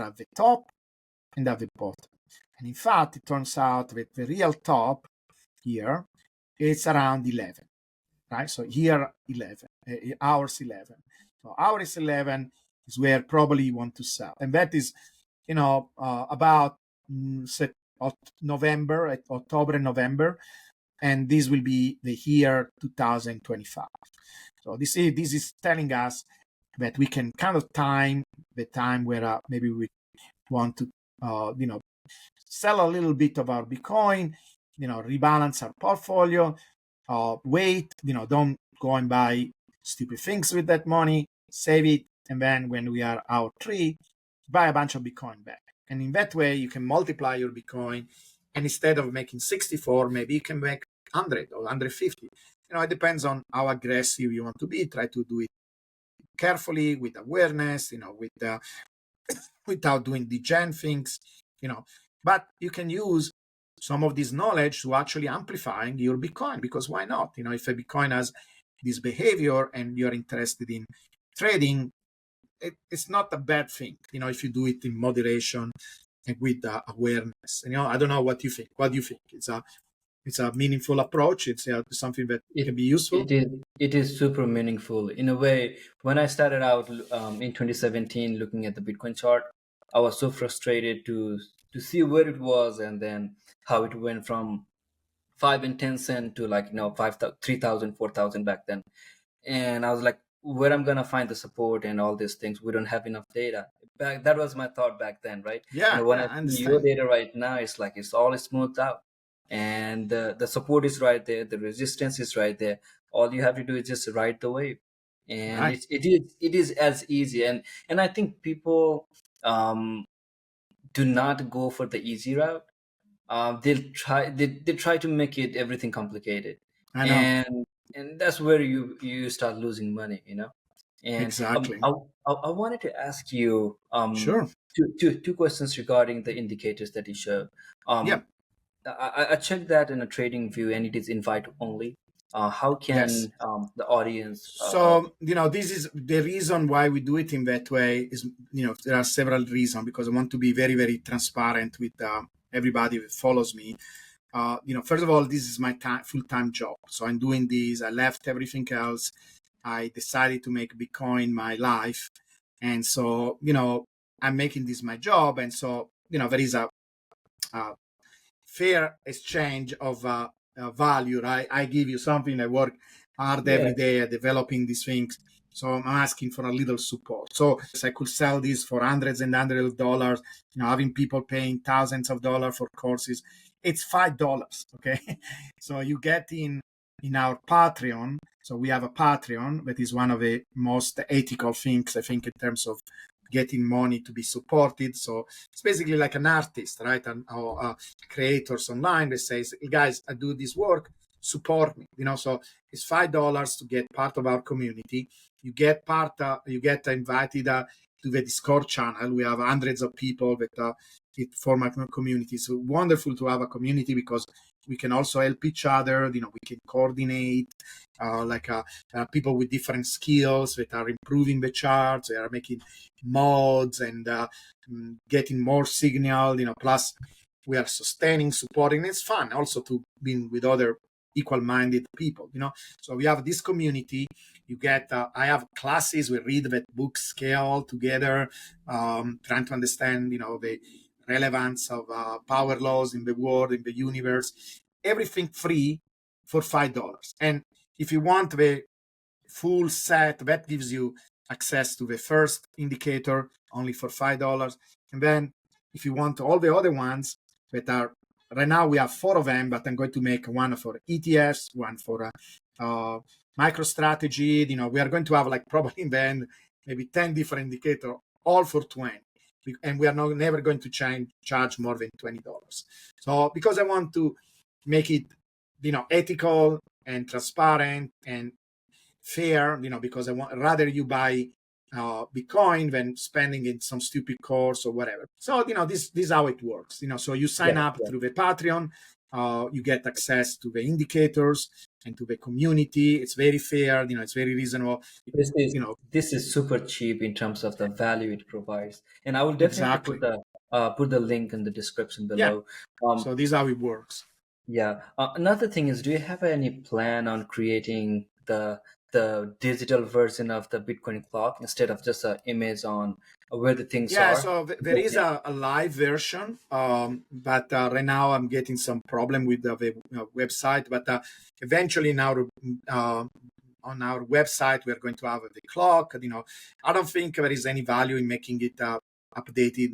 at the top and at the bottom. And in fact, it turns out that the real top here, it's around 11, right? So here 11, hours 11. So hours 11 is where probably you want to sell. And that is, about November, October and November. And this will be the year 2025. So this is telling us that we can kind of time the time where maybe we want to, sell a little bit of our Bitcoin, rebalance our portfolio, wait, don't go and buy stupid things with that money, save it, and then when we are out 3, buy a bunch of Bitcoin back. And in that way, you can multiply your Bitcoin, and instead of making 64, maybe you can make 100 or 150. It depends on how aggressive you want to be. Try to do it carefully, with awareness, without doing degen things, But you can use some of this knowledge to actually amplifying your Bitcoin, because why not? If a Bitcoin has this behavior and you're interested in trading, it's not a bad thing, if you do it in moderation and with awareness. I don't know what you think. What do you think? It's a meaningful approach. It's something that can be useful. It is super meaningful in a way. When I started out in 2017 looking at the Bitcoin chart, I was so frustrated to see where it was, and then how it went from 5 and 10 cent to 5,000, 3,000, 4,000 back then. And I was like, where I'm gonna find the support and all these things? We don't have enough data. That was my thought back then, right? Yeah, When I I see your understand. data right now, it's like it's all smoothed out, and the support is right there, the resistance is right there. All you have to do is just ride the wave, and Right. it is as easy. And I think people do not go for the easy route. They try to make it everything complicated, I know. and that's where you start losing money, you know. And Exactly. I wanted to ask you Sure. two questions regarding the indicators that you showed. Yeah. um I checked that in a trading view, and it is invite only. How Yes. can the audience So, this is the reason why we do it in that way is, there are several reasons because I want to be very, very transparent with everybody that follows me. First of all, this is my full-time job. So I'm doing this. I left everything else. I decided to make Bitcoin my life. And so, I'm making this my job. And so, there is a fair exchange of value, right? I give you something, I work hard yeah, every day at developing these things. So I'm asking for a little support. So I could sell this for hundreds and hundreds of dollars, having people paying thousands of dollars for courses. It's $5. Okay. So you get in our Patreon. So we have a Patreon that is one of the most ethical things, I think, in terms of getting money to be supported. So it's basically like an artist, right? Or creators online that says, hey, guys, I do this work, support me. So it's $5 to get part of our community. You get you get invited to the Discord channel. We have hundreds of people that it form a community. So wonderful to have a community because we can also help each other. We can coordinate, people with different skills that are improving the charts. They are making mods and getting more signal. Plus we are sustaining, supporting. It's fun also to be with other equal-minded people. So we have this community. You get I have classes. We read that book scale together, trying to understand the relevance of power laws in the world, in the universe. Everything free for $5. And if you want the full set, that gives you access to the first indicator only for $5. And then if you want all the other ones that are right now, we have 4 of them, but I'm going to make one for ETFs, one for MicroStrategy. We are going to have like probably in the end maybe 10 different indicators, all for 20. And we are never going to charge more than $20. So because I want to make it, ethical and transparent and fair, because I want rather you buy Bitcoin than spending in some stupid course or whatever. So this is how it works. So you sign yeah, up yeah. through the Patreon, you get access to the indicators and to the community. It's very fair. It's very reasonable. This is You know this is super cheap in terms of the value it provides, and I will definitely exactly. put the link in the description Yeah. below. Um, So this is how it works. yeah. Another thing is, do you have any plan on creating the digital version of the Bitcoin clock instead of just an image on where the things Yeah, are? so there is Yeah, a live version, but right now I'm getting some problem with the website. But eventually, now on our website, we are going to have the clock. I don't think there is any value in making it updated,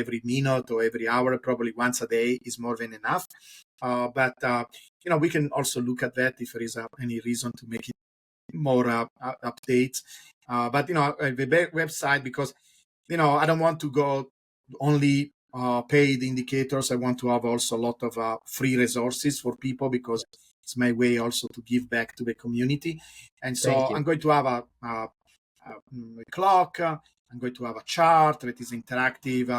every minute or every hour. Probably once a day is more than enough. But we can also look at that if there is any reason to make it more updates. But the website, because I don't want to go only paid indicators. I want to have also a lot of free resources for people because it's my way also to give back to the community. And thank so you. I'm going to have a clock. I'm going to have a chart that is interactive.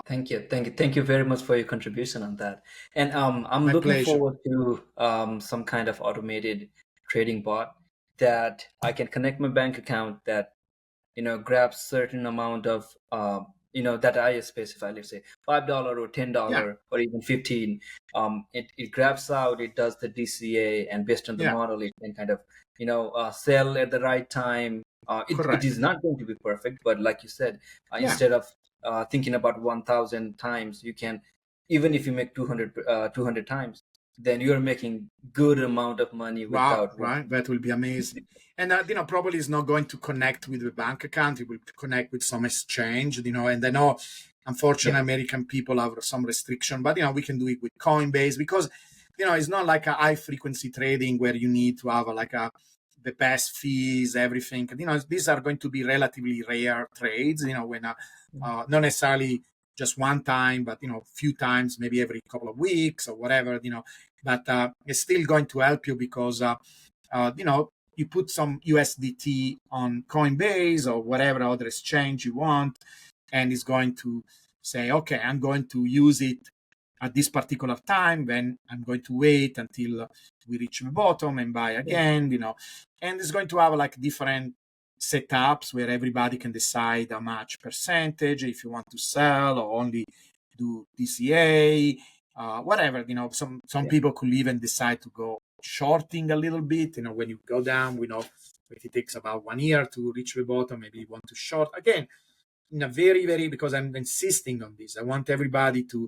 Thank you very much for your contribution on that. And I'm My looking pleasure. forward to some kind of automated trading bot that I can connect my bank account that grab certain amount of that I specify, let's say $5 or ten Yeah, dollar or even 15. It grabs out, it does the DCA, and based on the yeah, model it can kind of sell at the right time. It is correct. not going to be perfect, but like you said, Yeah. instead of thinking about 1,000 times, you can, even if you make 200 times, then you're making good amount of money Wow, without right? working. That will be amazing. And probably it's not going to connect with the bank account. It will connect with some exchange, and I know, Yeah, unfortunately, American people have some restriction, but we can do it with Coinbase because it's not like a high frequency trading where you need to have like a the best fees, everything. These are going to be relatively rare trades. When not necessarily just one time, but few times, maybe every couple of weeks or whatever. But it's still going to help you because you put some USDT on Coinbase or whatever other exchange you want, and it's going to say, okay, I'm going to use it at this particular time, then I'm going to wait until we reach the bottom and buy again, and it's going to have like different setups where everybody can decide how much percentage, if you want to sell or only do DCA, whatever, some people could even decide to go shorting a little bit, when you go down, we know if it takes about 1 year to reach the bottom, maybe you want to short again, in a very, very, because I'm insisting on this. I want everybody to,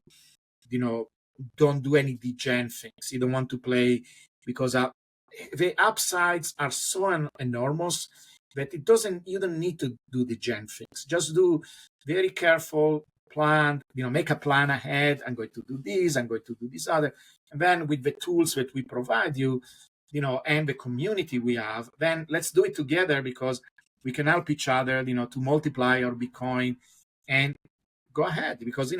don't do any degen things. You don't want to play because the upsides are so enormous that you don't need to do degen things. Just do very careful plan, make a plan ahead. I'm going to do this, I'm going to do this other. And then with the tools that we provide you, and the community we have, then let's do it together because we can help each other, to multiply our Bitcoin and go ahead. Because,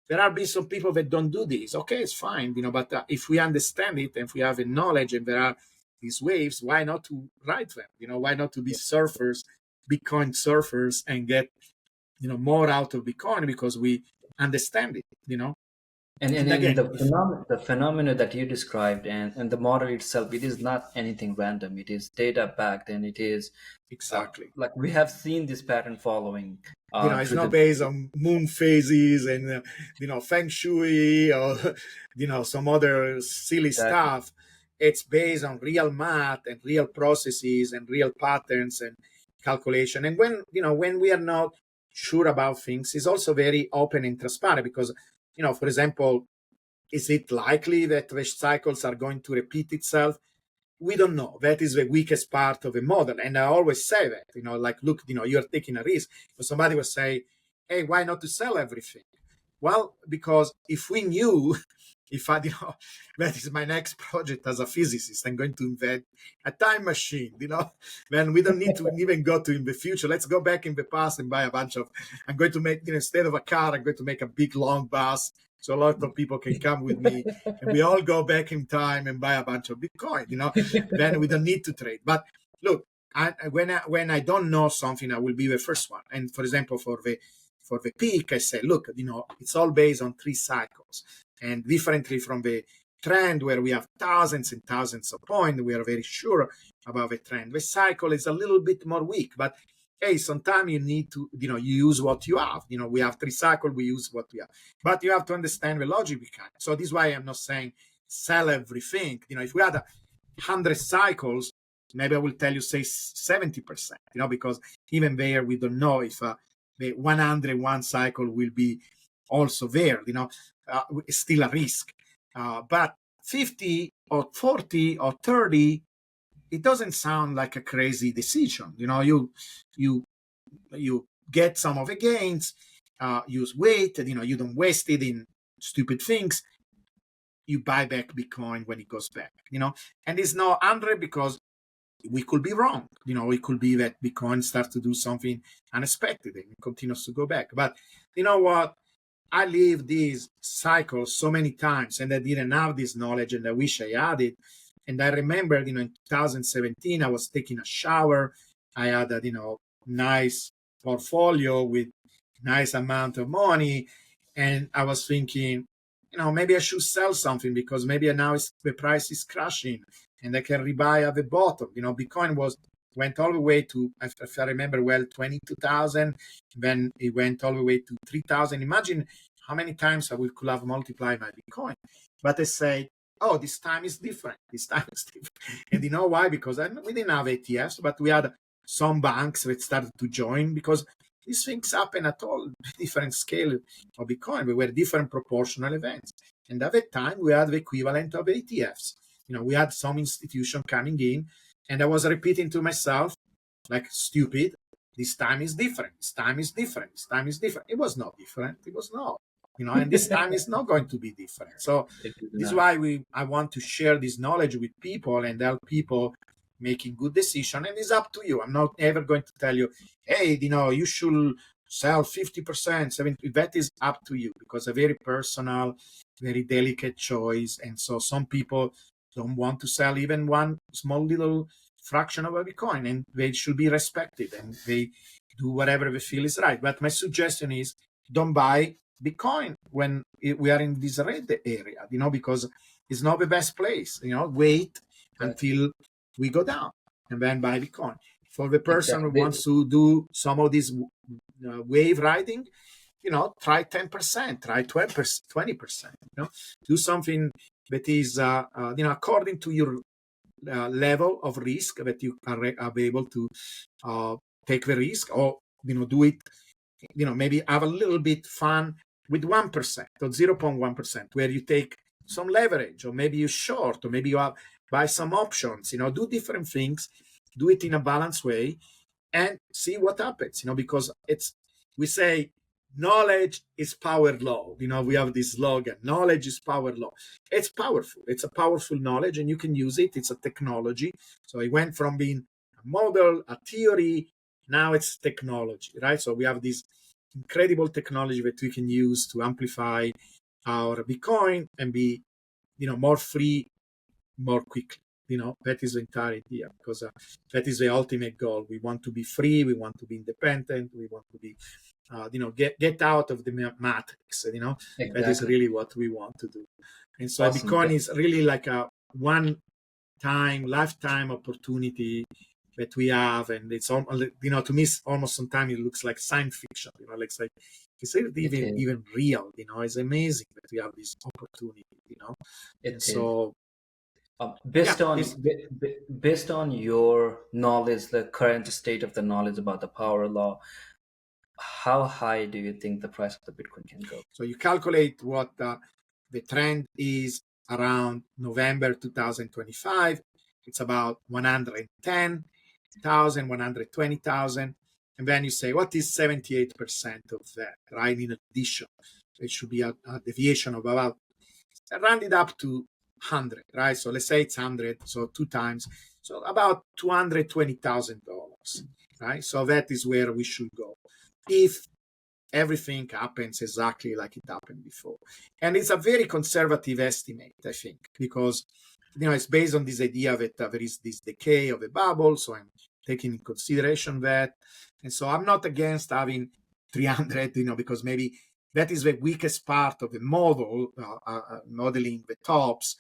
there are some people that don't do this. Okay, it's fine, but if we understand it and if we have a knowledge and there are these waves, why not to ride them? Why not to be surfers, Bitcoin surfers, and get, more out of Bitcoin because we understand it, And again, the phenomena that you described and the model itself, it is not anything random. It is data backed, and it is exactly like we have seen this pattern following. It's not based on moon phases and feng shui or some other silly stuff. It's based on real math and real processes and real patterns and calculation. And when we are not sure about things, it's also very open and transparent because for example, is it likely that the cycles are going to repeat itself? We don't know. That is the weakest part of a model. And I always say that, like, look, you're taking a risk. So somebody will say, hey, why not to sell everything? Well, because if we knew, if I, that is my next project as a physicist, I'm going to invent a time machine, then we don't need to even go to in the future. Let's go back in the past and buy a bunch of, I'm going to make, instead of a car, I'm going to make a big long bus. So a lot of people can come with me and we all go back in time and buy a bunch of Bitcoin, then we don't need to trade. But look, when I don't know something, I will be the first one. And for example, for the peak, I say, look, it's all based on 3 cycles. And differently from the trend where we have thousands and thousands of points, we are very sure about the trend. The cycle is a little bit more weak, but hey, sometimes you need to, you use what you have. We have 3 cycles, we use what we have. But you have to understand the logic behind it. So this is why I'm not saying sell everything. If we had 100 cycles, maybe I will tell you, say 70%, because even there, we don't know if the 101 cycle will be also there, it's still a risk. But 50 or 40 or 30, it doesn't sound like a crazy decision. You get some of the gains, you wait, you don't waste it in stupid things. You buy back Bitcoin when it goes back, and it's not 100 because we could be wrong. It could be that Bitcoin starts to do something unexpected and it continues to go back. But you know what? I lived these cycles so many times and I didn't have this knowledge and I wish I had it. And I remember, in 2017, I was taking a shower. I had a, nice portfolio with nice amount of money. And I was thinking, maybe I should sell something because maybe now the price is crashing and I can rebuy at the bottom. Bitcoin went all the way to, if I remember well, 22,000. Then it went all the way to 3,000. Imagine how many times I could have multiplied my Bitcoin. But I say, oh, this time is different. This time is different. And you know why? Because we didn't have ETFs, but we had some banks that started to join because these things happen at all different scale of Bitcoin. We were different proportional events. And at that time, we had the equivalent of ETFs. We had some institution coming in, and I was repeating to myself, like stupid, this time is different. This time is different. This time is different. It was not different. It was not. And this time is not going to be different. So this is why I want to share this knowledge with people and help people making good decision, and it's up to you. I'm not ever going to tell you, hey, you should sell 50%, 70%. That is up to you, because a very personal, very delicate choice. And so some people don't want to sell even one small little fraction of a Bitcoin, and they should be respected, and they do whatever they feel is right. But my suggestion is, don't buy Bitcoin when we are in this red area, because it's not the best place. Wait until we go down and then buy Bitcoin. For the person who wants to do some of this wave riding, try 10%, try 12%, 20%. Do something that is, according to your level of risk, that you are able to take the risk, or do it. Maybe have a little bit fun with 1% or 0.1%, where you take some leverage, or maybe you short, or maybe you buy some options. Do different things, do it in a balanced way, and see what happens. Because we say knowledge is power law. We have this slogan: knowledge is power law. It's powerful. It's a powerful knowledge, and you can use it. It's a technology. So it went from being a model, a theory, now it's technology, right? So we have this incredible technology that we can use to amplify our Bitcoin and be, more free, more quickly. That is the entire idea, because that is the ultimate goal. We want to be free. We want to be independent. We want to be, get out of the matrix. Exactly. That is really what we want to do. And so Awesome. Bitcoin is really like a one-time, lifetime opportunity that we have, and it's to me, almost sometimes it looks like science fiction. It's like, is it even real? It's amazing that we have this opportunity. And so. Based on your knowledge, the current state of the knowledge about the power law, how high do you think the price of the Bitcoin can go? So you calculate what the trend is around November 2025. It's about 110,000, 120,000. And then you say, what is 78% of that, right? In addition, it should be a deviation of about, round it up to 100, right? So let's say it's 100, so 2 times, so about $220,000, right? So that is where we should go if everything happens exactly like it happened before. And it's a very conservative estimate, I think, because it's based on this idea that there is this decay of a bubble. So I'm taking in consideration that, and so I'm not against having 300, because maybe that is the weakest part of the model, modeling the tops,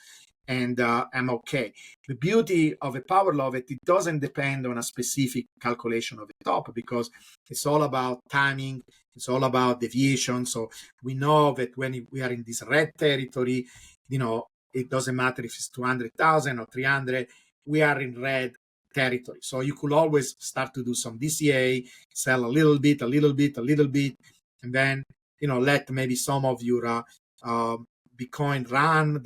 and I'm okay. The beauty of a power law that it doesn't depend on a specific calculation of the top, because it's all about timing, it's all about deviation. So we know that when we are in this red territory, it doesn't matter if it's 200,000 or 300, we are in red territory. So you could always start to do some DCA, sell a little bit, and then let maybe some of your Bitcoin run,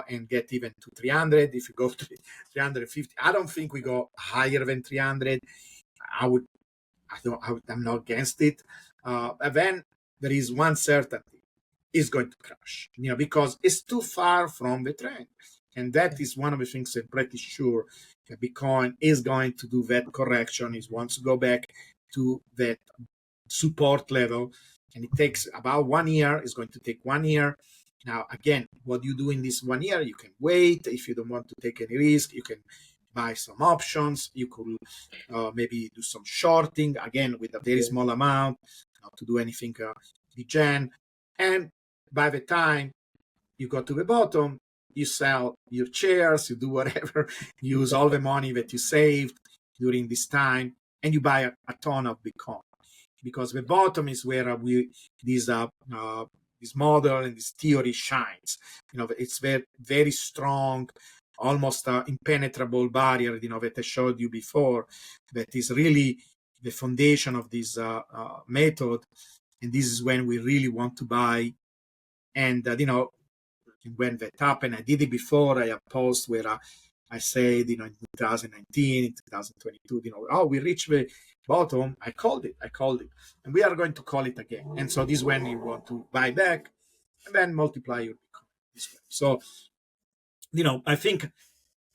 and get even to 300. If you go to 350, I don't think we go higher than 300. I'm not against it. And then there is one certainty: it's going to crash, because it's too far from the trend. And that is one of the things I'm pretty sure that Bitcoin is going to do that correction, is wants to go back to that support level. And it takes about 1 year. It's going to take 1 year. Now, again, what you do in this 1 year, you can wait. If you don't want to take any risk, you can buy some options. You could maybe do some shorting, again, with a very small amount, not to do anything degen. And by the time you go to the bottom, you sell your shares, you do whatever, you use all the money that you saved during this time, and you buy a ton of Bitcoin. Because the bottom is where this model and this theory shines. It's very, very strong, almost impenetrable barrier, that I showed you before, that is really the foundation of this method. And this is when we really want to buy. And, when that happened, I did it before. I have posts where I said, in 2019, in 2022, we reached the bottom. I called it, and we are going to call it again. And so this is when you want to buy back and then multiply your Bitcoin this way. So, I think,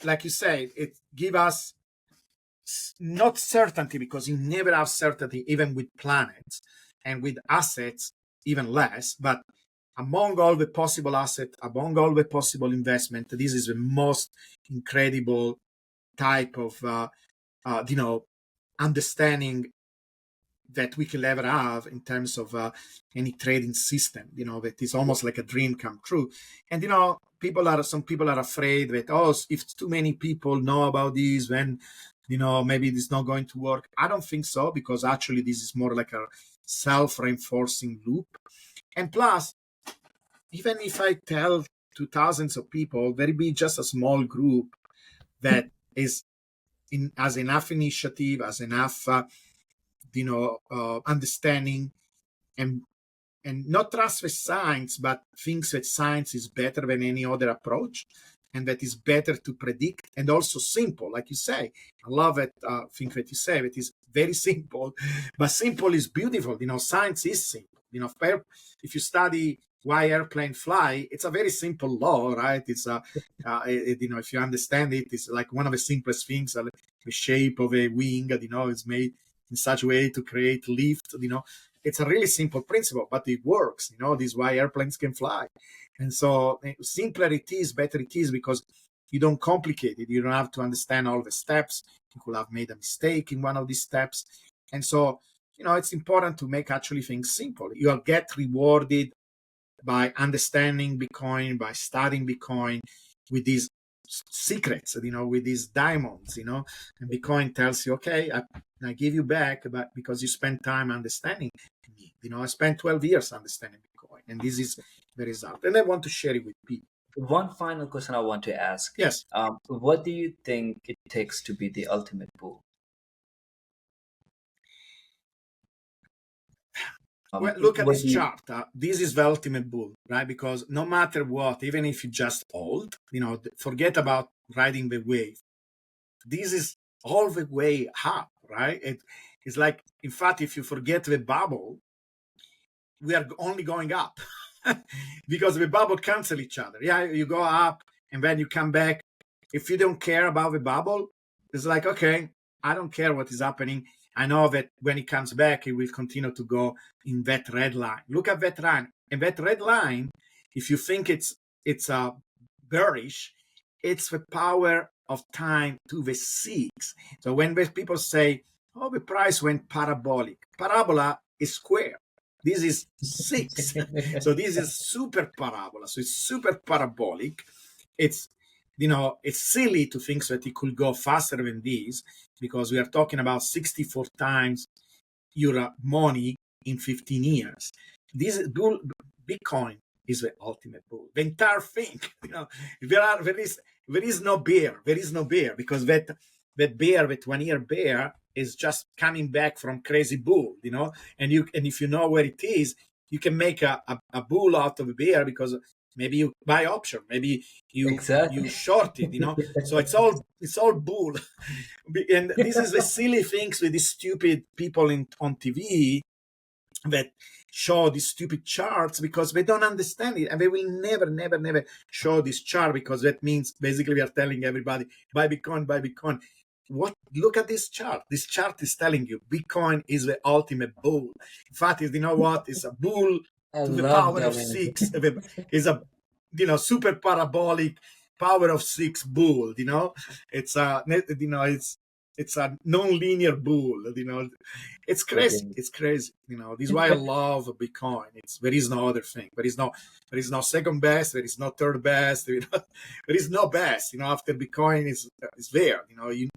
like you said, it give us not certainty, because you never have certainty, even with planets, and with assets even less. But among all the possible assets, among all the possible investment, this is the most incredible type of understanding that we can ever have in terms of any trading system. That is almost like a dream come true. And some people are afraid that, oh, if too many people know about this, then maybe it's not going to work. I don't think so, because actually this is more like a self-reinforcing loop. And plus, even if I tell to thousands of people, there will be just a small group that has enough initiative, has enough understanding, and not trust with science, but thinks that science is better than any other approach, and that is better to predict, and also simple, like you say. I love it. Think that you say it is very simple, but simple is beautiful. Science is simple. If you study why airplanes fly, it's a very simple law, right? It's if you understand it, it's like one of the simplest things. The shape of a wing, is made in such a way to create lift. It's a really simple principle, but it works. This is why airplanes can fly. And so simpler it is, better it is, because you don't complicate it. You don't have to understand all the steps. You could have made a mistake in one of these steps. And so, it's important to make actually things simple. You'll get rewarded by understanding Bitcoin, by studying Bitcoin with these secrets, with these diamonds, and Bitcoin tells you, okay, I give you back, but because you spend time understanding me. I spent 12 years understanding Bitcoin, and this is the result. And I want to share it with people. One final question I want to ask. Yes. What do you think it takes to be the ultimate bull? Well, look at this chart. This is the ultimate bull, right? Because no matter what, even if you just hold, forget about riding the wave. This is all the way up, right? It's like, in fact, if you forget the bubble, we are only going up because the bubble cancel each other. Yeah, you go up and then you come back. If you don't care about the bubble, it's like, okay, I don't care what is happening. I know that when it comes back, it will continue to go in that red line. Look at that line. And that red line, if you think it's bearish, it's the power of time to the 6. So when people say, oh, the price went parabolic, parabola is square. This is 6. So this is super parabola. So it's super parabolic. It's silly to think that it could go faster than this, because we are talking about 64 times your money in 15 years. This Bitcoin is the ultimate bull. The entire thing, there is no bear. There is no bear, because that bear, that 1 year bear, is just coming back from crazy bull, and if you know where it is, you can make a bull out of a bear, because maybe you buy option, maybe you short it, so it's all bull. And this is the silly things with these stupid people on TV that show these stupid charts, because they don't understand it, and they will never show this chart, because that means basically we are telling everybody, buy Bitcoin, buy Bitcoin. Look at this chart. This chart is telling you Bitcoin is the ultimate bull. In fact, it's a bull to the power of 6. Is a super parabolic power of 6 bull. It's a non-linear bull. It's crazy. It's crazy. This is why I love Bitcoin. There is no other thing. There is no second best. There is no third best. There is no best. After Bitcoin is there.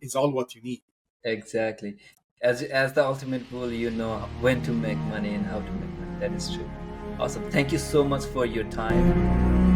It's all what you need. Exactly. As the ultimate bull, you know when to make money and how to make money. That is true. Awesome. Thank you so much for your time.